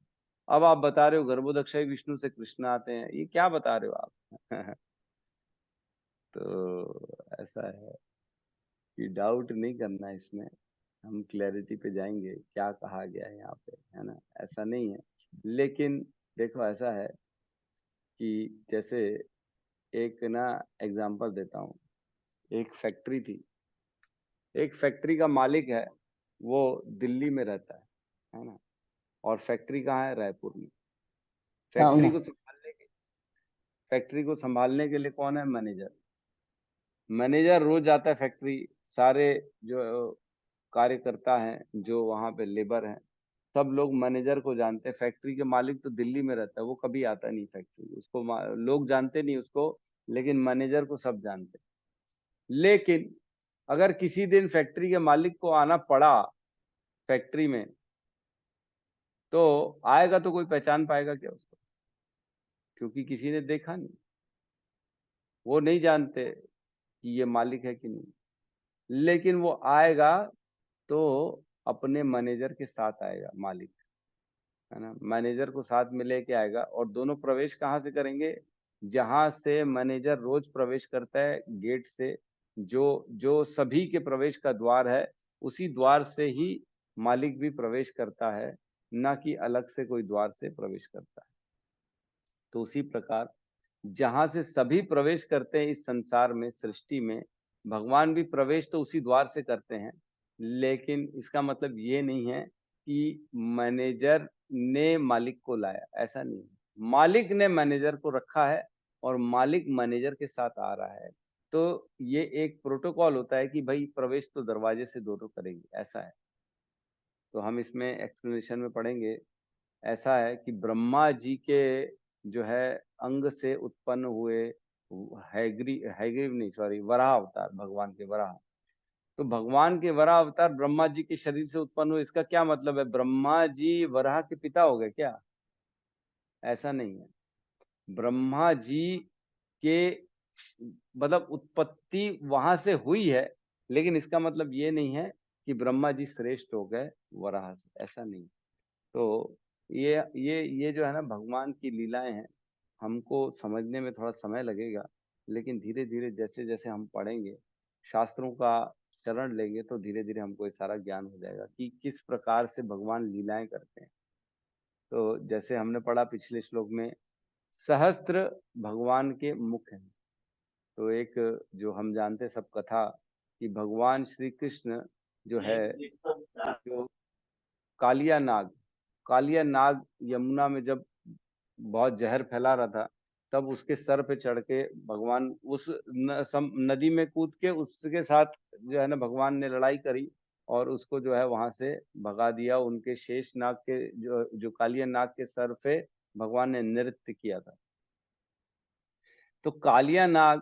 अब आप बता रहे हो गर्भोदक्षाई विष्णु से कृष्ण आते हैं, ये क्या बता रहे हो आप? तो ऐसा है कि डाउट नहीं करना इसमें, हम क्लैरिटी पे जाएंगे क्या कहा गया है यहाँ पे, है ना। ऐसा नहीं है, लेकिन देखो ऐसा है कि जैसे एक ना एग्जांपल देता हूँ। एक फैक्ट्री थी, एक फैक्ट्री का मालिक है, वो दिल्ली में रहता है ना, और फैक्ट्री कहाँ है? रायपुर में। फैक्ट्री को संभालने के लिए कौन है? मैनेजर। मैनेजर रोज आता है फैक्ट्री, सारे जो कार्यकर्ता हैं, जो वहाँ पे लेबर हैं, सब लोग मैनेजर को जानते हैं। फैक्ट्री के मालिक तो दिल्ली में रहता है, वो कभी आता नहीं फैक्ट्री, उसको लोग जानते नहीं उसको, लेकिन मैनेजर को सब जानते हैं। लेकिन अगर किसी दिन फैक्ट्री के मालिक को आना पड़ा फैक्ट्री में, तो आएगा तो कोई पहचान पाएगा क्या उसको? क्योंकि किसी ने देखा नहीं, वो नहीं जानते कि ये मालिक है कि नहीं। लेकिन वो आएगा तो अपने मैनेजर के साथ आएगा मालिक, है ना। मैनेजर को साथ में लेके आएगा, और दोनों प्रवेश कहाँ से करेंगे? जहां से मैनेजर रोज प्रवेश करता है, गेट से, जो जो सभी के प्रवेश का द्वार है, उसी द्वार से ही मालिक भी प्रवेश करता है, ना कि अलग से कोई द्वार से प्रवेश करता है। तो उसी प्रकार जहां से सभी प्रवेश करते हैं इस संसार में, सृष्टि में, भगवान भी प्रवेश तो उसी द्वार से करते हैं। लेकिन इसका मतलब ये नहीं है कि मैनेजर ने मालिक को लाया, ऐसा नहीं है। मालिक ने मैनेजर को रखा है, और मालिक मैनेजर के साथ आ रहा है। तो ये एक प्रोटोकॉल होता है कि भाई प्रवेश तो दरवाजे से दोनों करेंगे, ऐसा है। तो हम इसमें एक्सप्लेनेशन में पढ़ेंगे। ऐसा है कि ब्रह्मा जी के जो है अंग से उत्पन्न हुए हैग्रीव नहीं, सॉरी, वराह अवतार, भगवान के वराह। तो भगवान के वराह अवतार ब्रह्मा जी के शरीर से उत्पन्न हुए, इसका क्या मतलब है? ब्रह्मा जी वराह के पिता हो गए क्या? ऐसा नहीं है। ब्रह्मा जी के मतलब उत्पत्ति वहां से हुई है, लेकिन इसका मतलब ये नहीं है कि ब्रह्मा जी श्रेष्ठ हो गए वराह से, ऐसा नहीं। तो ये जो है ना भगवान की लीलाएं हैं, हमको समझने में थोड़ा समय लगेगा, लेकिन धीरे धीरे जैसे जैसे हम पढ़ेंगे, शास्त्रों का शरण लेंगे, तो धीरे धीरे हमको ये सारा ज्ञान हो जाएगा कि किस प्रकार से भगवान लीलाएं करते हैं। तो जैसे हमने पढ़ा पिछले श्लोक में, सहस्त्र भगवान के मुख हैं। तो एक जो हम जानते सब कथा कि भगवान श्री कृष्ण जो है, जो कालिया नाग यमुना में जब बहुत जहर फैला रहा था, तब उसके सर पे चढ़ के भगवान उस नदी में कूद के उसके साथ जो है ना भगवान ने लड़ाई करी और उसको जो है वहां से भगा दिया। उनके शेष नाग के जो कालिया नाग के सर पे भगवान ने नृत्य किया था। तो कालिया नाग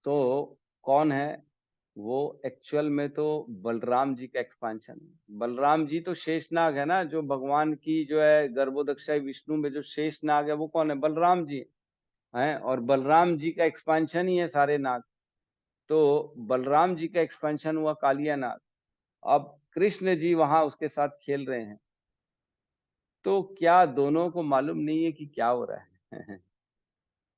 तो कौन है? वो एक्चुअल में तो बलराम जी का एक्सपांशन है। बलराम जी तो शेषनाग है ना, जो भगवान की जो है गर्भोदक्षाई विष्णु में जो शेषनाग है वो कौन है? बलराम जी हैं। और बलराम जी का एक्सपांशन ही है सारे नाग। तो बलराम जी का एक्सपेंशन हुआ कालिया नाग। अब कृष्ण जी वहां उसके साथ खेल रहे हैं। तो क्या दोनों को मालूम नहीं है कि क्या हो रहा है?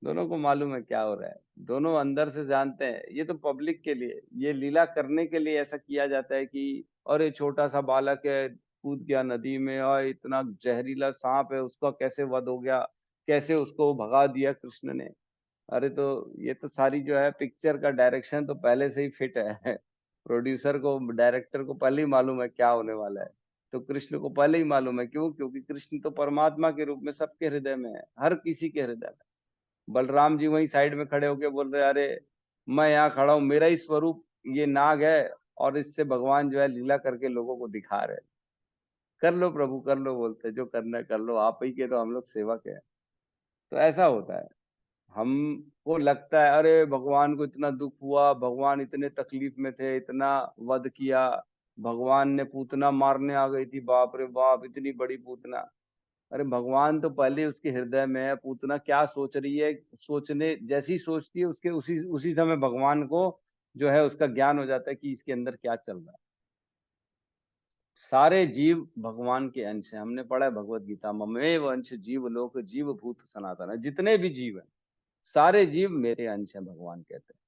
दोनों को मालूम है क्या हो रहा है, दोनों अंदर से जानते हैं। ये तो पब्लिक के लिए, ये लीला करने के लिए ऐसा किया जाता है कि और ये छोटा सा बालक है, कूद गया नदी में और इतना जहरीला सांप है, उसका कैसे वध हो गया, कैसे उसको भगा दिया कृष्ण ने। अरे तो ये तो सारी जो है पिक्चर का डायरेक्शन तो पहले से ही फिट है। प्रोड्यूसर को, डायरेक्टर को पहले ही मालूम है क्या होने वाला है। तो कृष्ण को पहले ही मालूम है। क्यों? क्योंकि कृष्ण तो परमात्मा के रूप में सबके हृदय में है, हर किसी के हृदय में। बलराम जी वहीं साइड में खड़े होके बोल रहे, अरे मैं यहाँ खड़ा हूँ, मेरा ही स्वरूप ये नाग है और इससे भगवान जो है लीला करके लोगों को दिखा रहे। कर लो प्रभु कर लो, बोलते जो करना है कर लो, आप ही के तो हम लोग सेवक है। तो ऐसा होता है। हमको लगता है अरे भगवान को इतना दुख हुआ, भगवान इतने तकलीफ में थे, इतना वध किया, भगवान ने पूतना मारने आ गई थी, बाप रे बाप इतनी बड़ी पूतना। अरे भगवान तो पहले उसके हृदय में है, पूतना क्या सोच रही है, सोचने जैसी सोचती है उसके उसी उसी समय भगवान को जो है उसका ज्ञान हो जाता है कि इसके अंदर क्या चल रहा है। सारे जीव भगवान के अंश हैं। हमने पढ़ा है भगवत गीता, ममेव अंश जीव लोक जीव भूत सनातन है। जितने भी जीव हैं सारे जीव मेरे अंश हैं, भगवान कहते हैं।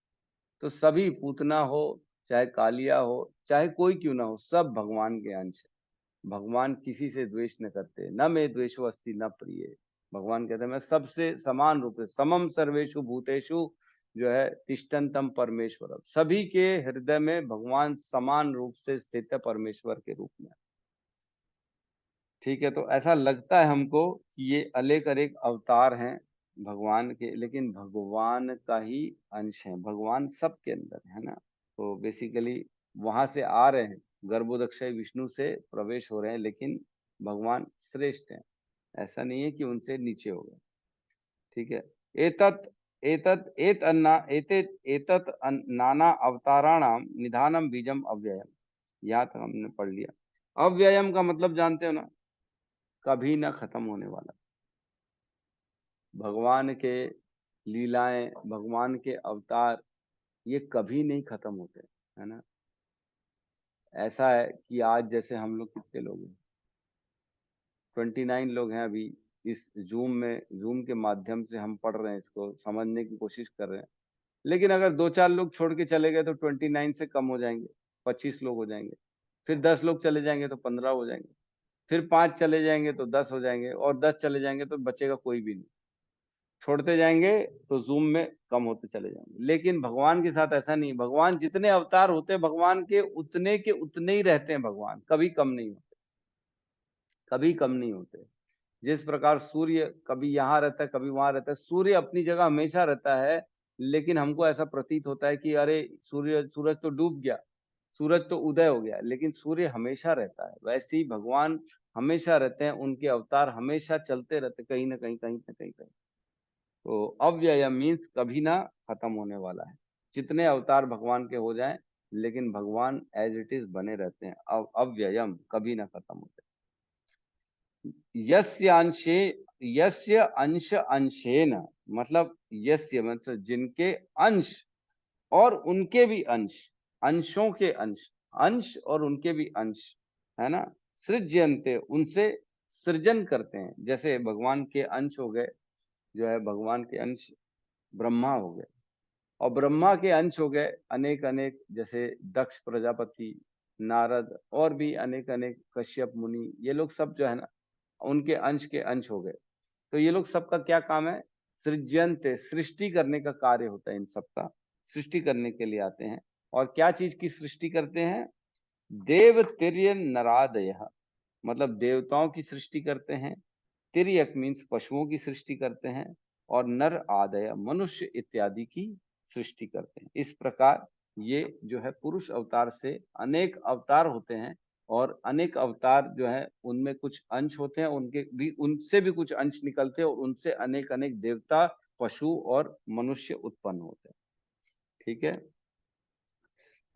तो सभी, पूतना हो चाहे कालिया हो चाहे कोई क्यों ना हो, सब भगवान के अंश है। भगवान किसी से द्वेष न करते, न मैं द्वेषो अस्ति न प्रिय। भगवान कहते हैं मैं सबसे समान रूप से, समम सर्वेषु भूतेषु जो है तिष्ठन्तम परमेश्वर। सभी के हृदय में भगवान समान रूप से स्थित है, परमेश्वर के रूप में। ठीक है, तो ऐसा लगता है हमको कि ये अनेक अनेक अवतार हैं भगवान के, लेकिन भगवान का ही अंश है। भगवान सबके अंदर है ना। तो बेसिकली वहां से आ रहे हैं, गर्भोदक्षय विष्णु से प्रवेश हो रहे हैं, लेकिन भगवान श्रेष्ठ हैं। ऐसा नहीं है कि उनसे नीचे हो गए। ठीक है। एतत् एतत् एत अन्ना एतत् एतत् नाना अवताराणाम निधानम बीजम अव्ययम। यहाँ तक हमने पढ़ लिया। अव्ययम का मतलब जानते हो ना, कभी ना खत्म होने वाला। भगवान के लीलाएं, भगवान के अवतार, ये कभी नहीं खत्म होते, है ना। ऐसा है कि आज जैसे हम लोग कितने लोग हैं, 29 लोग हैं अभी इस जूम में, जूम के माध्यम से हम पढ़ रहे हैं, इसको समझने की कोशिश कर रहे हैं। लेकिन अगर 2-4 लोग छोड़ के चले गए तो 29 से कम हो जाएंगे, 25 लोग हो जाएंगे। फिर 10 लोग चले जाएंगे तो 15 हो जाएंगे। फिर 5 चले जाएंगे तो 10 हो जाएंगे, और 10 चले जाएंगे तो बचेगा कोई भी नहीं। छोड़ते जाएंगे तो जूम में कम होते चले जाएंगे। लेकिन भगवान के साथ ऐसा नहीं। भगवान जितने अवतार होते हैं भगवान के उतने ही रहते हैं। भगवान कभी कम नहीं होते, कभी कम नहीं होते। जिस प्रकार सूर्य कभी यहाँ रहता है कभी वहां रहता है, सूर्य अपनी जगह हमेशा रहता है, लेकिन हमको ऐसा प्रतीत होता है कि अरे सूरज तो डूब गया, सूरज तो उदय हो गया, लेकिन सूर्य हमेशा रहता है। वैसे ही भगवान हमेशा रहते हैं, उनके अवतार हमेशा चलते रहते, कहीं ना कहीं कहीं ना कहीं कहीं। तो अव्यय मीन्स कभी ना खत्म होने वाला है। जितने अवतार भगवान के हो जाएं, लेकिन भगवान एज इट इज बने रहते हैं। अव्ययम, कभी ना खत्म होते। यस्य अंश अंशेन, मतलब यस्य मतलब जिनके अंश और उनके भी अंश, अंशों के अंश, अंश और उनके भी अंश, है ना। सृज्यन्ते उनसे सृजन करते हैं। जैसे भगवान के अंश हो गए, जो है भगवान के अंश ब्रह्मा हो गए, और ब्रह्मा के अंश हो गए अनेक अनेक, जैसे दक्ष प्रजापति, नारद, और भी अनेक अनेक, कश्यप मुनि, ये लोग सब जो है ना उनके अंश के अंश हो गए। तो ये लोग सबका क्या काम है? सृजन्ते, सृष्टि करने का कार्य होता है इन सबका, सृष्टि करने के लिए आते हैं। और क्या चीज की सृष्टि करते हैं? देव तिर्य नरादय, मतलब देवताओं की सृष्टि करते हैं। तिर्यक मीन्स पशुओं की सृष्टि करते हैं, और नर आदय मनुष्य इत्यादि की सृष्टि करते हैं। इस प्रकार ये जो है पुरुष अवतार से अनेक अवतार होते हैं, और अनेक अवतार जो है उनमें कुछ अंश होते हैं, उनके भी उनसे भी कुछ अंश निकलते हैं, और उनसे अनेक अनेक देवता, पशु और मनुष्य उत्पन्न होते हैं। ठीक है,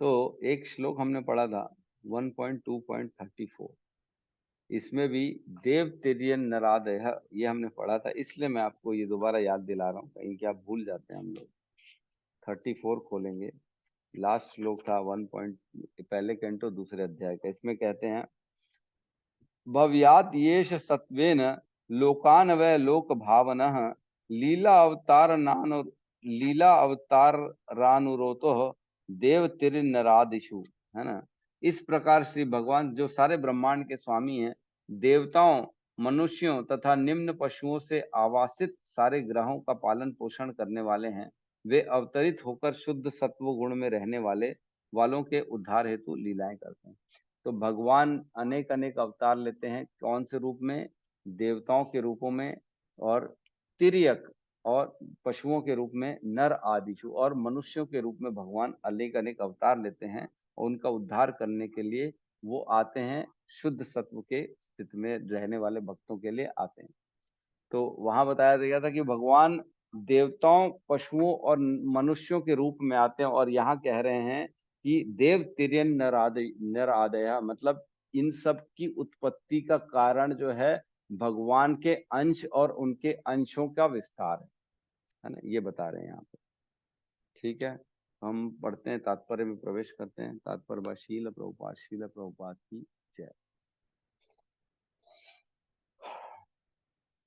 तो एक श्लोक हमने पढ़ा था 1.2.34, इसमें भी देव तिर्यन नरादय, ये हमने पढ़ा था, इसलिए मैं आपको ये दोबारा याद दिला रहा हूँ, कहीं क्या भूल जाते हैं हम लोग। 34 खोलेंगे, लास्ट श्लोक था पहले कैंटो दूसरे अध्याय का। इसमें कहते हैं भव्यात येष सत्वेन लोकान वै लोक भावनः लीला अवतार रानुरोतो देव तिर नरादिशु, है ना। इस प्रकार श्री भगवान जो सारे ब्रह्मांड के स्वामी हैं, देवताओं, मनुष्यों तथा निम्न पशुओं से आवासित सारे ग्रहों का पालन पोषण करने वाले हैं। वे अवतरित होकर शुद्ध सत्व गुण में रहने वालों के उद्धार हेतु लीलाएं करते हैं। तो भगवान अनेक अनेक अवतार लेते हैं, कौन से रूप में? देवताओं के रूपों में, और तिर्यक और पशुओं के रूप में नर आदिशु, और मनुष्यों के रूप में भगवान अनेक अनेक अवतार लेते हैं, और उनका उद्धार करने के लिए वो आते हैं, शुद्ध सत्व के स्थिति में रहने वाले भक्तों के लिए आते हैं। तो वहां बताया गया था कि भगवान देवताओं, पशुओं और मनुष्यों के रूप में आते हैं, और यहाँ कह रहे हैं कि देव तिर्यन नर आदय, मतलब इन सब की उत्पत्ति का कारण जो है भगवान के अंश और उनके अंशों का विस्तार है ना, ये बता रहे हैं यहाँ पे। ठीक है, हम पढ़ते हैं, तात्पर्य में प्रवेश करते हैं। तात्पर्य शील प्रभुपाद की जय।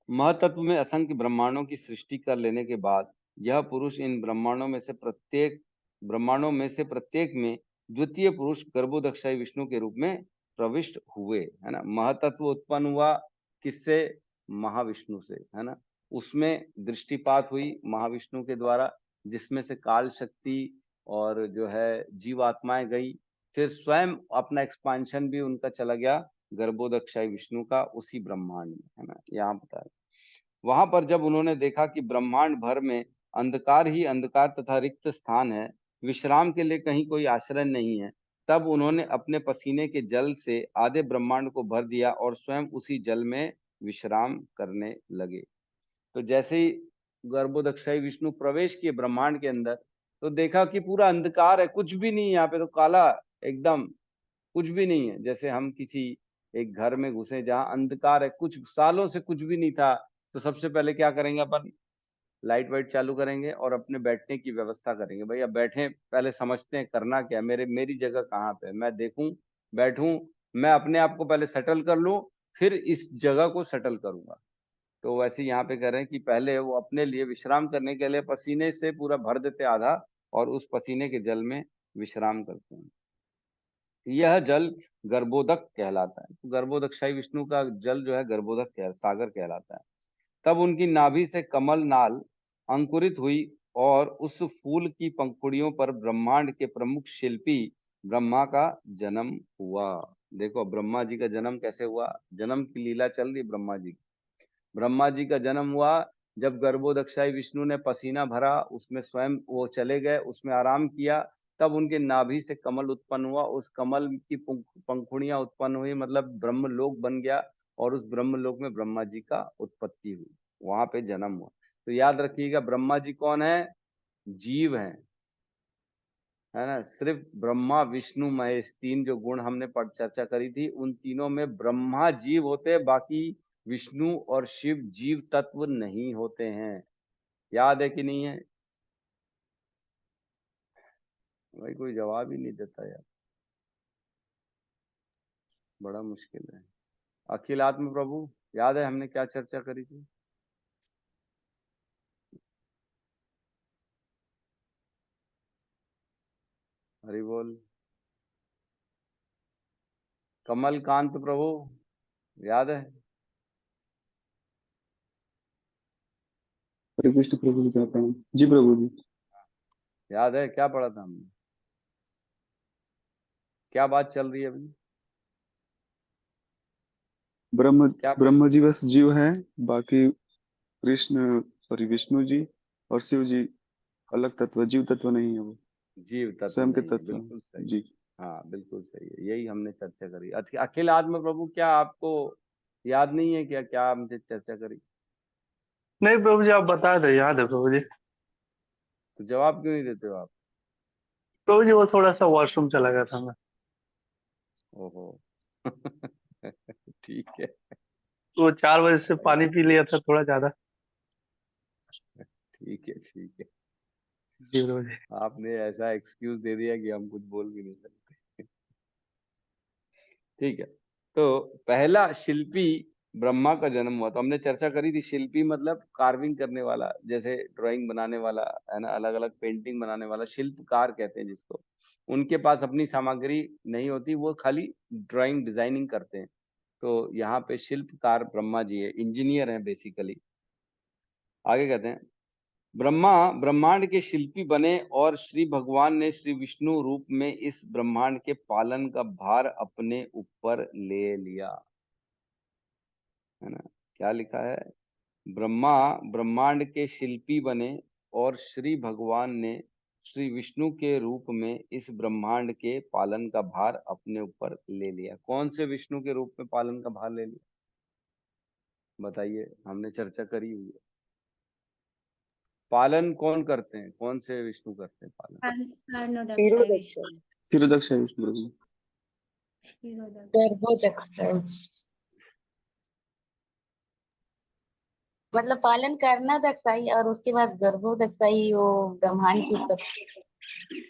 महतत्व में असंख्य ब्रह्मांडों की सृष्टि कर लेने के बाद यह पुरुष इन ब्रह्मांडों में से प्रत्येक में द्वितीय पुरुष गर्भोदक्षाई विष्णु के रूप में प्रविष्ट हुए, है ना। महतत्व उत्पन्न हुआ किससे? महाविष्णु से, है ना। उसमें दृष्टिपात हुई महाविष्णु के द्वारा, जिसमें से काल शक्ति और जो है जीवात्माएं गई। फिर स्वयं अपना एक्सपांशन भी उनका चला गया गर्भोदक्षाई विष्णु का उसी ब्रह्मांड में, है ना। यहाँ बताया वहां पर जब उन्होंने देखा कि ब्रह्मांड भर में अंधकार ही अंधकार तथा रिक्त स्थान है, विश्राम के लिए कहीं कोई आश्रय नहीं है, तब उन्होंने अपने पसीने के जल से आधे ब्रह्मांड को भर दिया और स्वयं उसी जल में विश्राम करने लगे। तो जैसे ही गर्भोदक्षाई विष्णु प्रवेश किए ब्रह्मांड के अंदर, तो देखा कि पूरा अंधकार है, कुछ भी नहीं है यहाँ पे, तो काला एकदम, कुछ भी नहीं है। जैसे हम किसी एक घर में घुसे जहाँ अंधकार है, कुछ सालों से कुछ भी नहीं था, तो सबसे पहले क्या करेंगे अपन? लाइट वाइट चालू करेंगे और अपने बैठने की व्यवस्था करेंगे। भैया बैठे, पहले समझते हैं करना क्या, मेरी जगह कहाँ पे, मैं देखूं, बैठूं, मैं अपने आप को पहले सेटल कर लूं, फिर इस जगह को सेटल करूंगा। तो वैसे यहाँ पे कह रहे हैं कि पहले वो अपने लिए विश्राम करने के लिए पसीने से पूरा भर देते आधा, और उस पसीने के जल में विश्राम करते हैं। यह जल गर्भोदक कहलाता है। तो गर्भोदक्षाई विष्णु का जल जो है गर्भोदक सागर कहलाता है। तब उनकी नाभि से कमल नाल अंकुरित हुई, और उस फूल की पंखुड़ियों पर ब्रह्मांड के प्रमुख शिल्पी ब्रह्मा का जन्म हुआ। देखो ब्रह्मा जी का जन्म कैसे हुआ, जन्म की लीला चल रही ब्रह्मा जी की। ब्रह्मा जी का जन्म हुआ जब गर्भोदक्षाई विष्णु ने पसीना भरा, उसमें स्वयं वो चले गए, उसमें आराम किया, तब उनके नाभि से कमल उत्पन्न हुआ, उस कमल की पंखुड़ियां उत्पन्न हुई, मतलब ब्रह्मलोक बन गया, और उस ब्रह्मलोक में ब्रह्मा जी का उत्पत्ति हुई, वहां पे जन्म हुआ। तो याद रखिएगा, ब्रह्मा जी कौन है? जीव हैं, है ना। सिर्फ ब्रह्मा विष्णु महेश, तीन जो गुण हमने चर्चा करी थी, उन तीनों में ब्रह्मा जीव होते हैं, बाकी विष्णु और शिव जीव तत्व नहीं होते हैं। याद है कि नहीं है? भाई कोई जवाब ही नहीं देता यार। बड़ा मुश्किल है। अखिल आत्म प्रभु, याद है हमने क्या चर्चा करी थी? हरि बोल। कमल कांत प्रभु, याद है? हरे कृष्ण प्रभु जी, प्रणाम जी प्रभु जी। याद है क्या पढ़ा था हमने? क्या बात चल रही है अभी? ब्रह्म क्या ब्रह्म जी बस जीव है, बाकी कृष्ण सॉरी विष्णु जी और शिव जी अलग तत्व, जीव तत्व नहीं है वो, जीव तत्व स्वयं के नहीं है, तत्व हैं। बिल्कुल सही। जी हाँ बिल्कुल सही है, यही हमने चर्चा करी। अखिल आत्म प्रभु, क्या आपको याद नहीं है क्या क्या हमने चर्चा करी? नहीं प्रभु जी, आप बता दे, याद है प्रभु जी। तो जवाब क्यों नहीं देते हो आप? प्रभु जी वो थोड़ा सा वॉशरूम चला गया था मैं। ओहो। ठीक है। वो 4 बजे से पानी पी लिया था थोड़ा ज्यादा। ठीक है ठीक है। जी प्रभु जी। आपने ऐसा एक्सक्यूज दे दिया कि हम कुछ बोल भी नहीं सकते। ठीक है। तो पहला शिल्पी ब्रह्मा का जन्म हुआ, तो हमने चर्चा करी थी। शिल्पी मतलब कार्विंग करने वाला, जैसे ड्राइंग बनाने वाला है ना, अलग अलग पेंटिंग बनाने वाला शिल्पकार कहते हैं जिसको। उनके पास अपनी सामग्री नहीं होती, वो खाली ड्राइंग डिजाइनिंग करते हैं। तो यहाँ पे शिल्पकार ब्रह्मा जी है, इंजीनियर हैं बेसिकली। आगे कहते हैं, ब्रह्मा ब्रह्मांड के शिल्पी बने और श्री भगवान ने श्री विष्णु रूप में इस ब्रह्मांड के पालन का भार अपने ऊपर ले लिया, है ना। क्या लिखा है? ब्रह्मा ब्रह्मांड के शिल्पी बने और श्री भगवान ने श्री विष्णु के रूप में इस ब्रह्मांड के पालन का भार अपने ऊपर ले लिया। कौन से विष्णु के रूप में पालन का भार ले लिया? बताइए, हमने चर्चा करी हुई है। पालन कौन करते हैं? कौन से विष्णु करते हैं पालन? कर्णोदक्षाय विष्णु। क्षीरोदक्ष है विष्णु प्रभु जी। क्षीरोदक्षाय। मतलब पालन करना दक्षाई और उसके बाद गर्भोदक्षाई वो ब्रह्मांड की उत्पत्ति।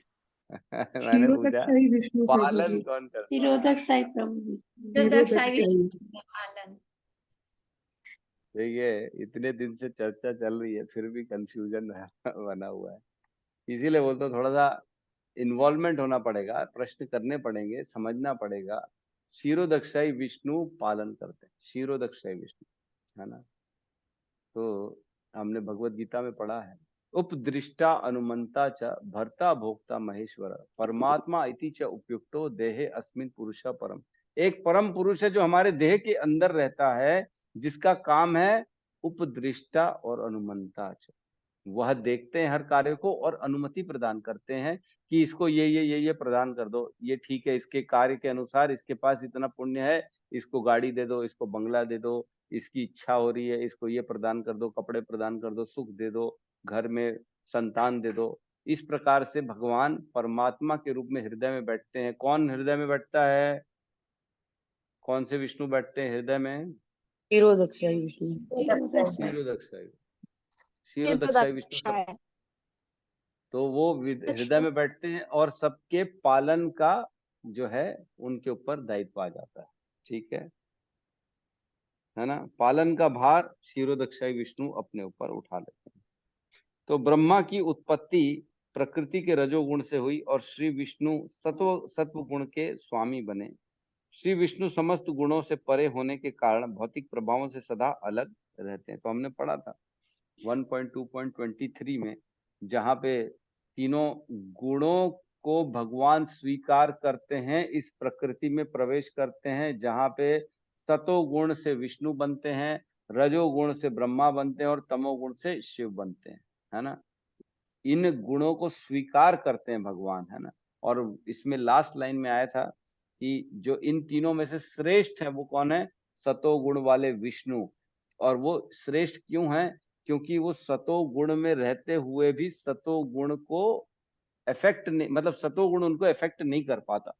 मैंने पूछा क्षीरोदक्षाई विष्णु प्रभु पालन जी। कौन करता है? क्षीरोदक्षाई प्रभु जी। क्षीरोदक्षाय विष्णु का पालन। देखिए, इतने दिन से चर्चा चल रही है फिर भी कंफ्यूजन बना हुआ है। इसीलिए बोलते हो थोड़ा सा इन्वॉल्वमेंट होना पड़ेगा, प्रश्न करने पड़ेंगे, समझना पड़ेगा। क्षीरोदक्षाई विष्णु पालन करते हैं, क्षीरोदक्षाई विष्णु, है ना। तो हमने भगवत गीता में पढ़ा है, उपदृष्टा अनुमंता च भर्ता भोक्ता महेश्वर परमात्मा इति च उपयुक्तो देहे अस्मिन पुरुषा परम। एक परम पुरुष है जो हमारे देह के अंदर रहता है, जिसका काम है उपदृष्टा और अनुमंता च। वह देखते हैं हर कार्य को और अनुमति प्रदान करते हैं कि इसको ये प्रदान कर दो, ये ठीक है, इसके कार्य के अनुसार इसके पास इतना पुण्य है, इसको गाड़ी दे दो, इसको बंगला दे दो, इसकी इच्छा हो रही है, इसको ये प्रदान कर दो, कपड़े प्रदान कर दो, सुख दे दो, घर में संतान दे दो। इस प्रकार से भगवान परमात्मा के रूप में हृदय में बैठते हैं। कौन हृदय में बैठता है? कौन से विष्णु बैठते हैं हृदय में? क्षीरोदक्षाई विष्णु। क्षीरोदक्षाई। क्षीरोदक्षाई विष्णु सब, तो वो हृदय में बैठते हैं और सबके पालन का जो है उनके ऊपर दायित्व आ जाता है। ठीक है ना। पालन का भार क्षीरोदक्षाई विष्णु अपने ऊपर उठा लेते हैं। तो ब्रह्मा की उत्पत्ति प्रकृति के रजोगुण से हुई और श्री विष्णु सत्व गुण के स्वामी बने। श्री विष्णु समस्त गुणों से परे होने के कारण भौतिक प्रभावों से सदा अलग रहते हैं। तो हमने पढ़ा था 1.2.23 में, जहां पे तीनों गुणों को भगवान स्वीकार करते हैं, इस प्रकृति में प्रवेश करते हैं, जहां पे सतो गुण से विष्णु बनते हैं, रजोगुण से ब्रह्मा बनते हैं और तमोगुण से शिव बनते हैं, है ना। इन गुणों को स्वीकार करते हैं भगवान, है ना। और इसमें लास्ट लाइन में आया था कि जो इन तीनों में से श्रेष्ठ है वो कौन है? सतो गुण वाले विष्णु। और वो श्रेष्ठ क्यों है? क्योंकि वो सतो गुण में रहते हुए भी सतो गुण को इफेक्ट नहीं, मतलब सतो गुण उनको इफेक्ट नहीं कर पाता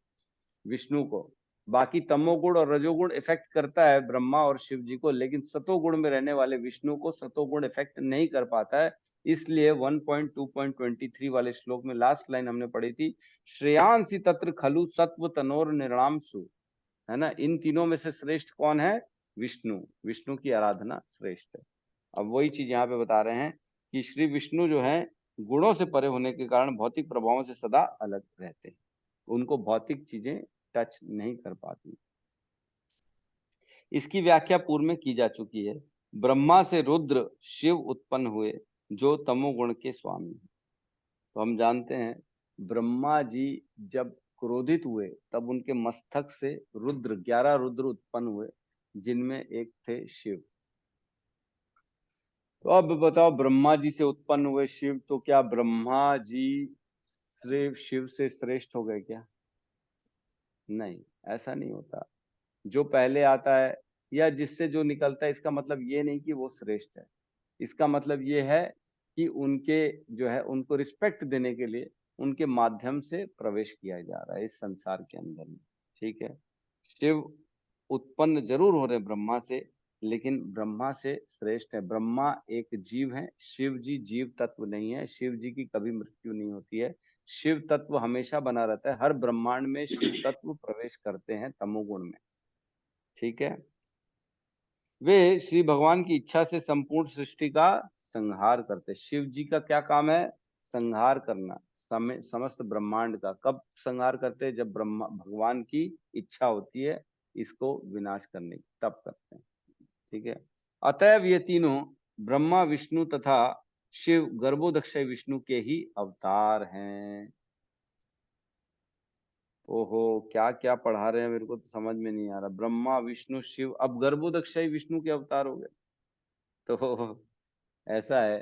विष्णु को। बाकी तमोगुण और रजोगुण इफेक्ट करता है ब्रह्मा और शिव जी को, लेकिन सतोगुण में रहने वाले विष्णु को सतोगुण इफेक्ट नहीं कर पाता है। इसलिए 1.2.23 वाले श्लोक में लास्ट लाइन हमने पढ़ी थी, श्रेयांसी तत्र खलु सत्व तनोर निर्णामसु, है ना। इन तीनों में से श्रेष्ठ कौन है? विष्णु। विष्णु की आराधना श्रेष्ठ है। अब वही चीज यहाँ पे बता रहे हैं कि श्री विष्णु जो है गुणों से परे होने के कारण भौतिक प्रभावों से सदा अलग रहते हैं, उनको भौतिक चीजें टच नहीं कर पाती। इसकी व्याख्या पूर्व में की जा चुकी है। ब्रह्मा से रुद्र शिव उत्पन्न हुए जो तमोगुण के स्वामी हैं। तो हम जानते हैं ब्रह्मा जी जब क्रोधित हुए तब उनके मस्तक से रुद्र 11 रुद्र उत्पन्न हुए, जिनमें एक थे शिव। तो अब बताओ, ब्रह्मा जी से उत्पन्न हुए शिव, तो क्या ब्रह्मा जी सिर्फ शिव से श्रेष्ठ हो गए क्या? नहीं, ऐसा नहीं होता। जो पहले आता है या जिससे जो निकलता है, इसका मतलब ये नहीं कि वो श्रेष्ठ है। इसका मतलब ये है कि उनके जो है उनको रिस्पेक्ट देने के लिए उनके माध्यम से प्रवेश किया जा रहा है इस संसार के अंदर में। ठीक है, शिव उत्पन्न जरूर हो रहे ब्रह्मा से, लेकिन ब्रह्मा से श्रेष्ठ है। ब्रह्मा एक जीव है, शिव जी जीव तत्व नहीं है। शिव जी की कभी मृत्यु नहीं होती है, शिव तत्व हमेशा बना रहता है। हर ब्रह्मांड में शिव तत्व प्रवेश करते हैं तमोगुण में। ठीक है, वे श्री भगवान की इच्छा से संपूर्ण सृष्टि का संहार करते। शिव जी का क्या काम है? संहार करना समस्त ब्रह्मांड का। कब संहार करते? जब ब्रह्मा भगवान की इच्छा होती है इसको विनाश करने की, तब करते हैं। ठीक है, अतएव ये तीनों ब्रह्मा विष्णु तथा शिव गर्भोदक्षय विष्णु के ही अवतार हैं। ओहो, क्या क्या पढ़ा रहे हैं, मेरे को तो समझ में नहीं आ रहा। ब्रह्मा विष्णु शिव, अब गर्भोदक्षय विष्णु के अवतार हो गए। तो ऐसा है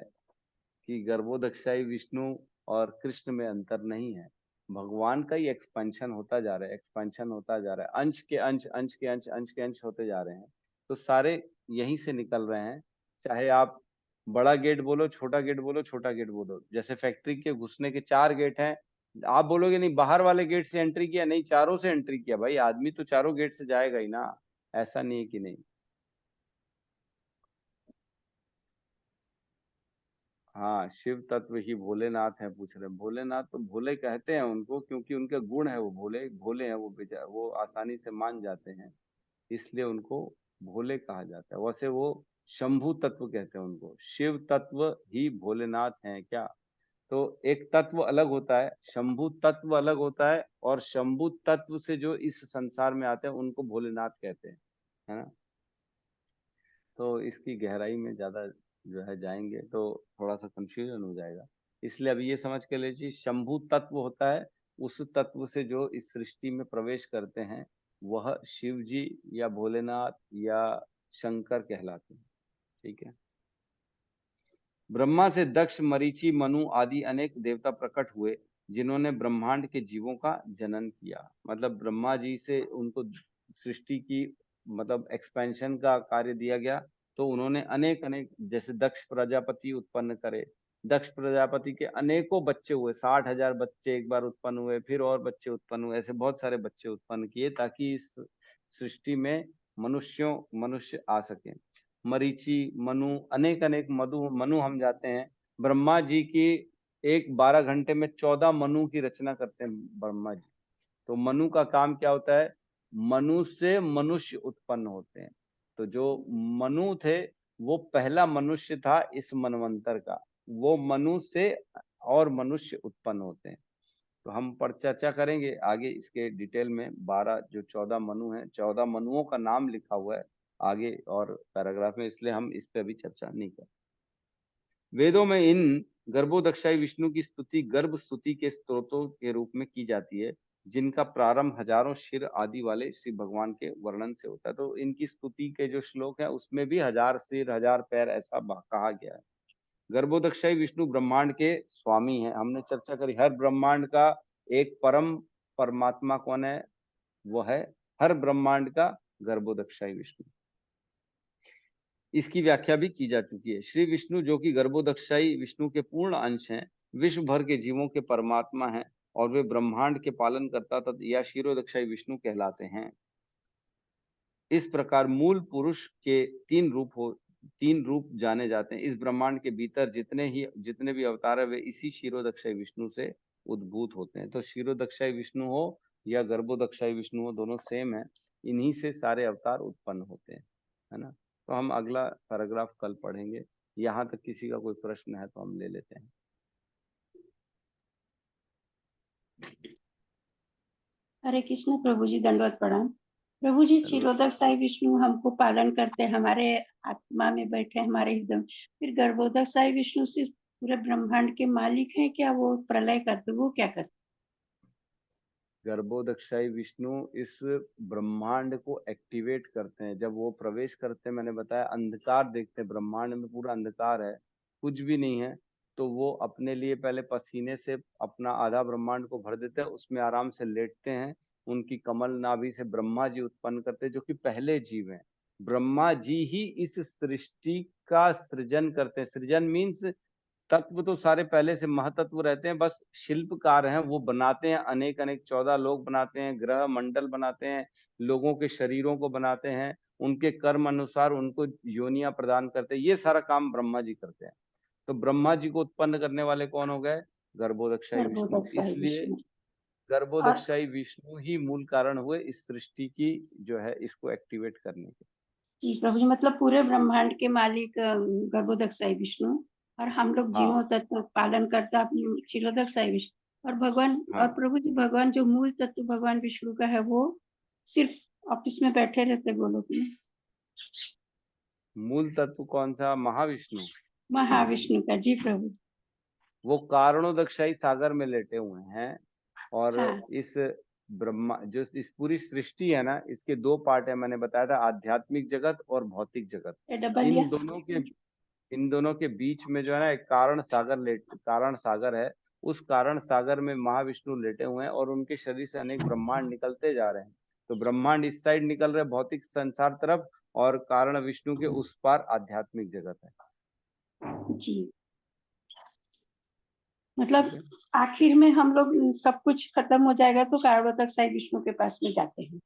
कि गर्भोदक्षाई विष्णु और कृष्ण में अंतर नहीं है। भगवान का ही एक्सपेंशन होता जा रहा है, एक्सपेंशन होता जा रहा है। अंश के अंश, अंश के अंश, अंश के अंश होते जा रहे हैं। तो सारे यहीं से निकल रहे हैं। चाहे आप बड़ा गेट बोलो, छोटा गेट बोलो, छोटा गेट बोलो। जैसे फैक्ट्री के घुसने के 4 गेट हैं, आप बोलोगे नहीं बाहर वाले गेट से एंट्री किया, नहीं चारों से एंट्री किया। भाई आदमी तो चारों गेट से जाएगा ही ना, ऐसा नहीं है कि नहीं। हाँ, शिव तत्व ही भोलेनाथ है, पूछ रहे। भोलेनाथ तो भोले कहते हैं उनको, क्योंकि उनके गुण है, वो भोले भोले हैं। वो आसानी से मान जाते हैं, इसलिए उनको भोले कहा जाता है। वैसे वो शंभु तत्व कहते हैं उनको। शिव तत्व ही भोलेनाथ हैं क्या? तो एक तत्व अलग होता है, शंभु तत्व अलग होता है, और शंभु तत्व से जो इस संसार में आते हैं उनको भोलेनाथ कहते हैं, है ना। तो इसकी गहराई में ज्यादा जो है जाएंगे तो थोड़ा सा कंफ्यूजन हो जाएगा। इसलिए अभी ये समझ के लीजिए, शंभु तत्व होता है उस तत्व से जो इस सृष्टि में प्रवेश करते हैं, वह शिव जी या भोलेनाथ या शंकर कहलाते हैं। ठीक है, ब्रह्मा से दक्ष, मरीचि, मनु आदि अनेक देवता प्रकट हुए, जिन्होंने ब्रह्मांड के जीवों का जनन किया। मतलब ब्रह्मा जी से उनको सृष्टि की मतलब एक्सपेंशन का कार्य दिया गया। तो उन्होंने अनेक अनेक, जैसे दक्ष प्रजापति उत्पन्न करे। दक्ष प्रजापति के अनेकों बच्चे हुए, 60,000 बच्चे एक बार उत्पन्न हुए, फिर और बच्चे उत्पन्न हुए, ऐसे बहुत सारे बच्चे उत्पन्न किए ताकि इस सृष्टि में मनुष्य आ सके। मरीचि, मनु, अनेक अनेक मनु हम जाते हैं। ब्रह्मा जी की एक 12 घंटे में 14 मनु की रचना करते हैं ब्रह्मा जी। तो मनु का काम क्या होता है? मनु से मनुष्य उत्पन्न होते हैं। तो जो मनु थे वो पहला मनुष्य था इस मनवंतर का। वो मनु से और मनुष्य उत्पन्न होते हैं। तो हम पर चर्चा करेंगे आगे इसके डिटेल में। 12 जो 14 मनु हैं, 14 मनुओं का नाम लिखा हुआ है आगे और पैराग्राफ में, इसलिए हम इस पे अभी चर्चा नहीं कर। वेदों में इन गर्भोदक्षाई विष्णु की स्तुति गर्भ स्तुति के स्त्रोतों के रूप में की जाती है, जिनका प्रारंभ हजारों शिर आदि वाले श्री भगवान के वर्णन से होता है। तो इनकी स्तुति के जो श्लोक है उसमें भी 1000 सिर 1000 पैर ऐसा कहा गया है। गर्भोदक्षाई विष्णु ब्रह्मांड के स्वामी हैं। हमने चर्चा करी हर ब्रह्मांड का एक परम परमात्मा कौन है? वो है हर ब्रह्मांड का गर्भोदक्षाई विष्णु। इसकी व्याख्या भी की जा चुकी है। श्री विष्णु जो कि गर्भोदक्षाई विष्णु के पूर्ण अंश हैं, विश्व भर के जीवों के परमात्मा हैं और वे ब्रह्मांड के पालन करता या क्षीरोदक्षाई विष्णु कहलाते हैं। इस प्रकार मूल पुरुष के 3 रूप जाने जाते हैं। इस ब्रह्मांड के भीतर जितने भी अवतार है वे इसी क्षीरोदक्षाई विष्णु से उद्भूत होते हैं। तो क्षीरोदक्षाई विष्णु हो या गर्भोदक्षाई विष्णु हो, दोनों सेम है। इन्हीं से सारे अवतार उत्पन्न होते हैं, है ना। तो हम अगला पैराग्राफ कल पढ़ेंगे। यहाँ तक किसी का कोई प्रश्न है तो हम ले लेते हैं। हरे कृष्ण प्रभु जी, दंडवत प्रणाम। प्रभु जी, दंडवत। क्षीरोदक साई विष्णु हमको पालन करते हैं, हमारे आत्मा में बैठे हमारे हृदय में। फिर गर्भोदक साई विष्णु सिर्फ पूरे ब्रह्मांड के मालिक हैं क्या? वो प्रलय करते, वो क्या करते? गर्भोदक्षाई विष्णु इस ब्रह्मांड को एक्टिवेट करते हैं। जब वो प्रवेश करते हैं, मैंने बताया अंधकार देखते हैं, ब्रह्मांड में पूरा अंधकार है, कुछ भी नहीं है, तो वो अपने लिए पहले पसीने से अपना आधा ब्रह्मांड को भर देते हैं, उसमें आराम से लेटते हैं। उनकी कमल नाभि से ब्रह्मा जी उत्पन्न करते हैं, जो कि पहले जीव हैं। ब्रह्मा जी ही इस सृष्टि का सृजन करते हैं। सृजन मीन्स तत्व तो सारे पहले से महतत्व रहते हैं, बस शिल्पकार हैं, वो बनाते हैं। अनेक अनेक 14 लोग बनाते हैं, ग्रह मंडल बनाते हैं, लोगों के शरीरों को बनाते हैं, उनके कर्म अनुसार उनको योनियां प्रदान करते हैं। ये सारा काम ब्रह्मा जी करते हैं। तो ब्रह्मा जी को उत्पन्न करने वाले कौन हो गए? गर्भोदक्षाई विष्णु। गर्भोदक साई इसलिए विष्णु। और गर्भोदक्षाई विष्णु ही मूल कारण हुए इस सृष्टि की जो है इसको एक्टिवेट करने के। जी प्रभु जी, मतलब पूरे ब्रह्मांड के मालिक गर्भोदक साई विष्णु, और हम लोग हाँ जीवों तत्व पालन करता अपने क्षीरोदक साई विष्णु। और भगवान, हाँ। और प्रभु जी, भगवान जो मूल तत्व भगवान विष्णु का है, वो सिर्फ ऑफिस में बैठे रहते गोलोक में। मूल तत्व कौन सा? महाविष्णु। महाविष्णु का, जी प्रभु जी। वो कारणोदक्षाई सागर में लेटे हुए हैं। और हाँ। इस ब्रह्मा जो इस पूरी सृष्टि है ना, इसके दो पार्ट है, मैंने बताया था, आध्यात्मिक जगत और भौतिक जगत। ये डबल या इन दोनों के बीच में जो है ना एक कारण सागर है। उस कारण सागर में महाविष्णु लेटे हुए हैं और उनके शरीर से अनेक ब्रह्मांड निकलते जा रहे हैं। तो ब्रह्मांड इस साइड निकल रहे भौतिक संसार तरफ, और कारण विष्णु के उस पार आध्यात्मिक जगत है। जी, मतलब आखिर में हम लोग सब कुछ खत्म हो जाएगा तो कारणोदक साई विष्णु के पास में जाते हैं।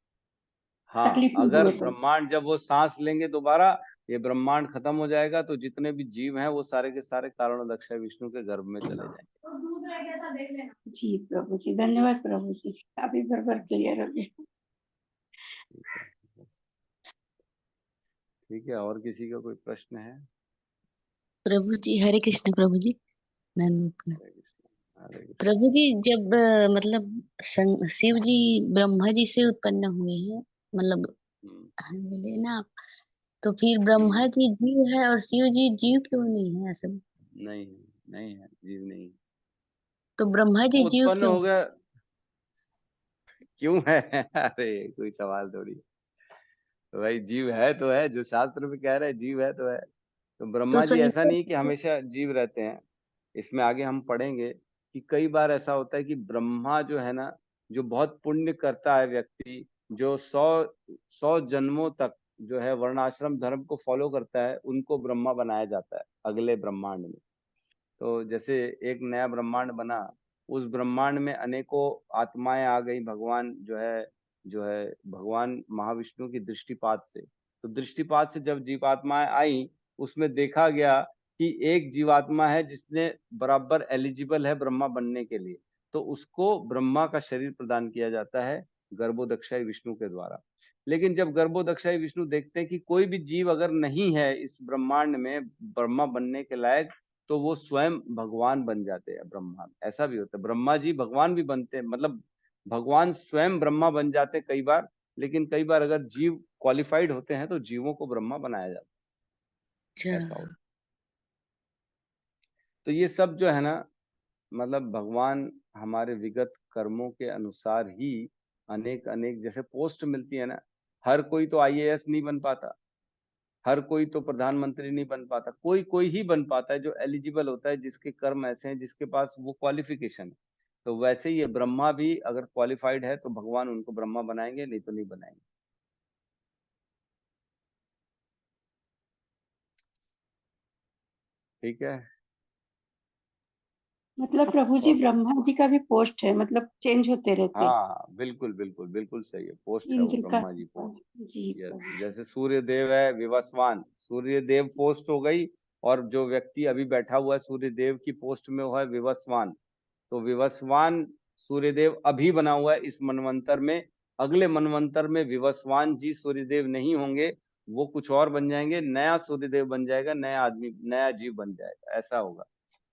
हाँ, तकलीफ नहीं अगर हुए तो। ब्रह्मांड जब वो सांस लेंगे दोबारा, ये ब्रह्मांड खत्म हो जाएगा, तो जितने भी जीव हैं वो सारे के सारे कारणोदक विष्णु के गर्भ में चले जाएंगे। जी प्रभु जी, धन्यवाद प्रभु जी, अभी बराबर क्लियर हो गया। ठीक है, और किसी का कोई प्रश्न है? प्रभु जी, हरे कृष्ण प्रभु जी। धन्यवाद। हरे कृष्ण, हरे कृष्ण। प्रभु जी, जब मतलब शिव जी ब्रह्मा जी से उत्पन्न हुए हैं, मतलब मिले ना आप, तो फिर ब्रह्मा जी जीव है और शिव जी जीव क्यों नहीं है? ऐसा नहीं, नहीं है, जीव नहीं। तो ब्रह्मा जी जीव उत्पन्न क्यों? हो गया क्यों है? अरे कोई सवाल थोड़ी। तो भाई जीव है तो है, जो शास्त्र में कह रहे हैं जीव है तो है। तो तो ब्रह्मा जी ऐसा स्वयं नहीं कि हमेशा जीव रहते हैं। इसमें आगे हम पढ़ेंगे कि कई बार ऐसा होता है कि ब्रह्मा जो है ना, जो बहुत पुण्य करता है व्यक्ति, जो 100 जन्मों तक जो है वर्णाश्रम धर्म को फॉलो करता है, उनको ब्रह्मा बनाया जाता है अगले ब्रह्मांड में। तो जैसे एक नया ब्रह्मांड बना, उस ब्रह्मांड में अनेकों आत्माएं आ गई, भगवान जो है भगवान महाविष्णु की दृष्टिपात से। तो दृष्टिपात से जब जीवात्माएं आई, उसमें देखा गया कि एक जीवात्मा है जिसने बराबर एलिजिबल है ब्रह्मा बनने के लिए, तो उसको ब्रह्मा का शरीर प्रदान किया जाता है गर्भोदक्षाई विष्णु के द्वारा। लेकिन जब गर्भोदक्षाई विष्णु देखते हैं कि कोई भी जीव अगर नहीं है इस ब्रह्मांड में ब्रह्मा बनने के लायक, तो वो स्वयं भगवान बन जाते हैं ब्रह्मा। ऐसा भी होता है, ब्रह्मा जी भगवान भी बनते हैं, मतलब भगवान स्वयं ब्रह्मा बन जाते हैं कई बार। लेकिन कई बार अगर जीव क्वालिफाइड होते हैं तो जीवों को ब्रह्मा बनाया जाता है, ऐसा होता है। तो ये सब जो है ना, मतलब भगवान हमारे विगत कर्मों के अनुसार ही अनेक अनेक जैसे पोस्ट मिलती है ना। हर कोई तो आईएएस नहीं बन पाता, हर कोई तो प्रधानमंत्री नहीं बन पाता, कोई कोई ही बन पाता है जो एलिजिबल होता है, जिसके कर्म ऐसे हैं, जिसके पास वो क्वालिफिकेशन है। तो वैसे ही ये ब्रह्मा भी अगर क्वालिफाइड है तो भगवान उनको ब्रह्मा बनाएंगे, नहीं तो नहीं बनाएंगे। ठीक है। मतलब प्रभु जी, ब्रह्मा जी का भी पोस्ट है, मतलब चेंज होते रहते। हाँ बिल्कुल बिल्कुल बिल्कुल सही है, पोस्ट है वो इंद्र का। ब्रह्मा जी पोस्ट। जी यस, प्रभु। जैसे सूर्य देव है विवस्वान, सूर्य देव पोस्ट हो गई, और जो व्यक्ति अभी बैठा हुआ है सूर्य देव की पोस्ट में वो है विवस्वान। तो विवस्वान सूर्यदेव अभी बना हुआ है इस मनवंतर में, अगले मनवंतर में विवस्वान जी सूर्यदेव नहीं होंगे, वो कुछ और बन जाएंगे, नया सूर्यदेव बन जाएगा, नया आदमी, नया जीव बन जाएगा, ऐसा होगा।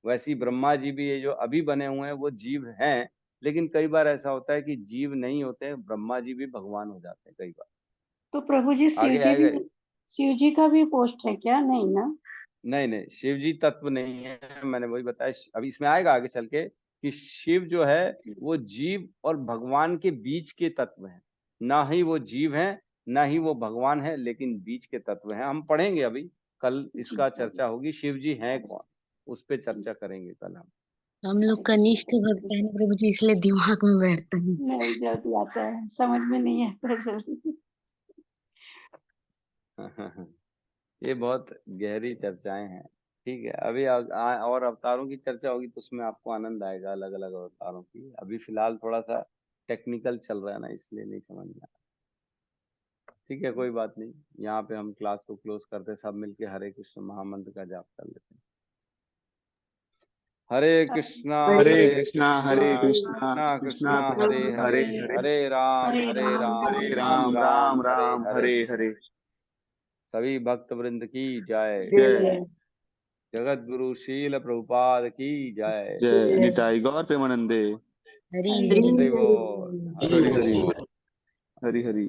वैसे ही ब्रह्मा जी भी ये जो अभी बने हुए हैं वो जीव हैं, लेकिन कई बार ऐसा होता है कि जीव नहीं होते हैं, ब्रह्मा जी भी भगवान हो जाते हैं कई बार। तो प्रभु जी आगे आएगा। शिव जी का भी पोस्ट है क्या? नहीं ना? नहीं, शिव जी तत्व नहीं है, मैंने वही बताया, अभी इसमें आएगा आगे चल के कि शिव जो है वो जीव और भगवान के बीच के तत्व हैं, ना ही वो जीव हैं, ना ही वो भगवान है, लेकिन बीच के तत्व हैं। हम पढ़ेंगे अभी, कल इसका चर्चा होगी, शिव जी हैं कौन, उस पर चर्चा करेंगे कल हम लोग कनिष्ठ भक्त हैं ना प्रभु जी, इसलिए दिमाग में बैठता है। नहीं, जल्दी आता है, समझ में नहीं आता जल्दी। हम। ये बहुत गहरी चर्चाएं हैं। ठीक है, अभी और अवतारों की चर्चा होगी तो उसमें आपको आनंद आएगा, अलग अलग अवतारों की। अभी फिलहाल थोड़ा सा टेक्निकल चल रहा है ना, इसलिए नहीं समझ में आ रहा। ठीक है, कोई बात नहीं, यहाँ पे हम क्लास को क्लोज करते हैं, सब मिलके हरे कृष्ण महामंत्र का जाप कर लेते हैं। हरे कृष्णा हरे हरे कृष्णा हरे कृष्णा कृष्णा कृष्णा कृष्णा हरे कृष्णा हरे, हरे हरे, हरे राम हरे राम राम हरे राम हरे। हरे हरे। सभी भक्त वृंद की जय। जय जगत गुरु शील प्रभुपाद की जय। जय निताई गौर प्रेमानंदे। हरी हरि हरी बोल, हरि हरि हरि हरि।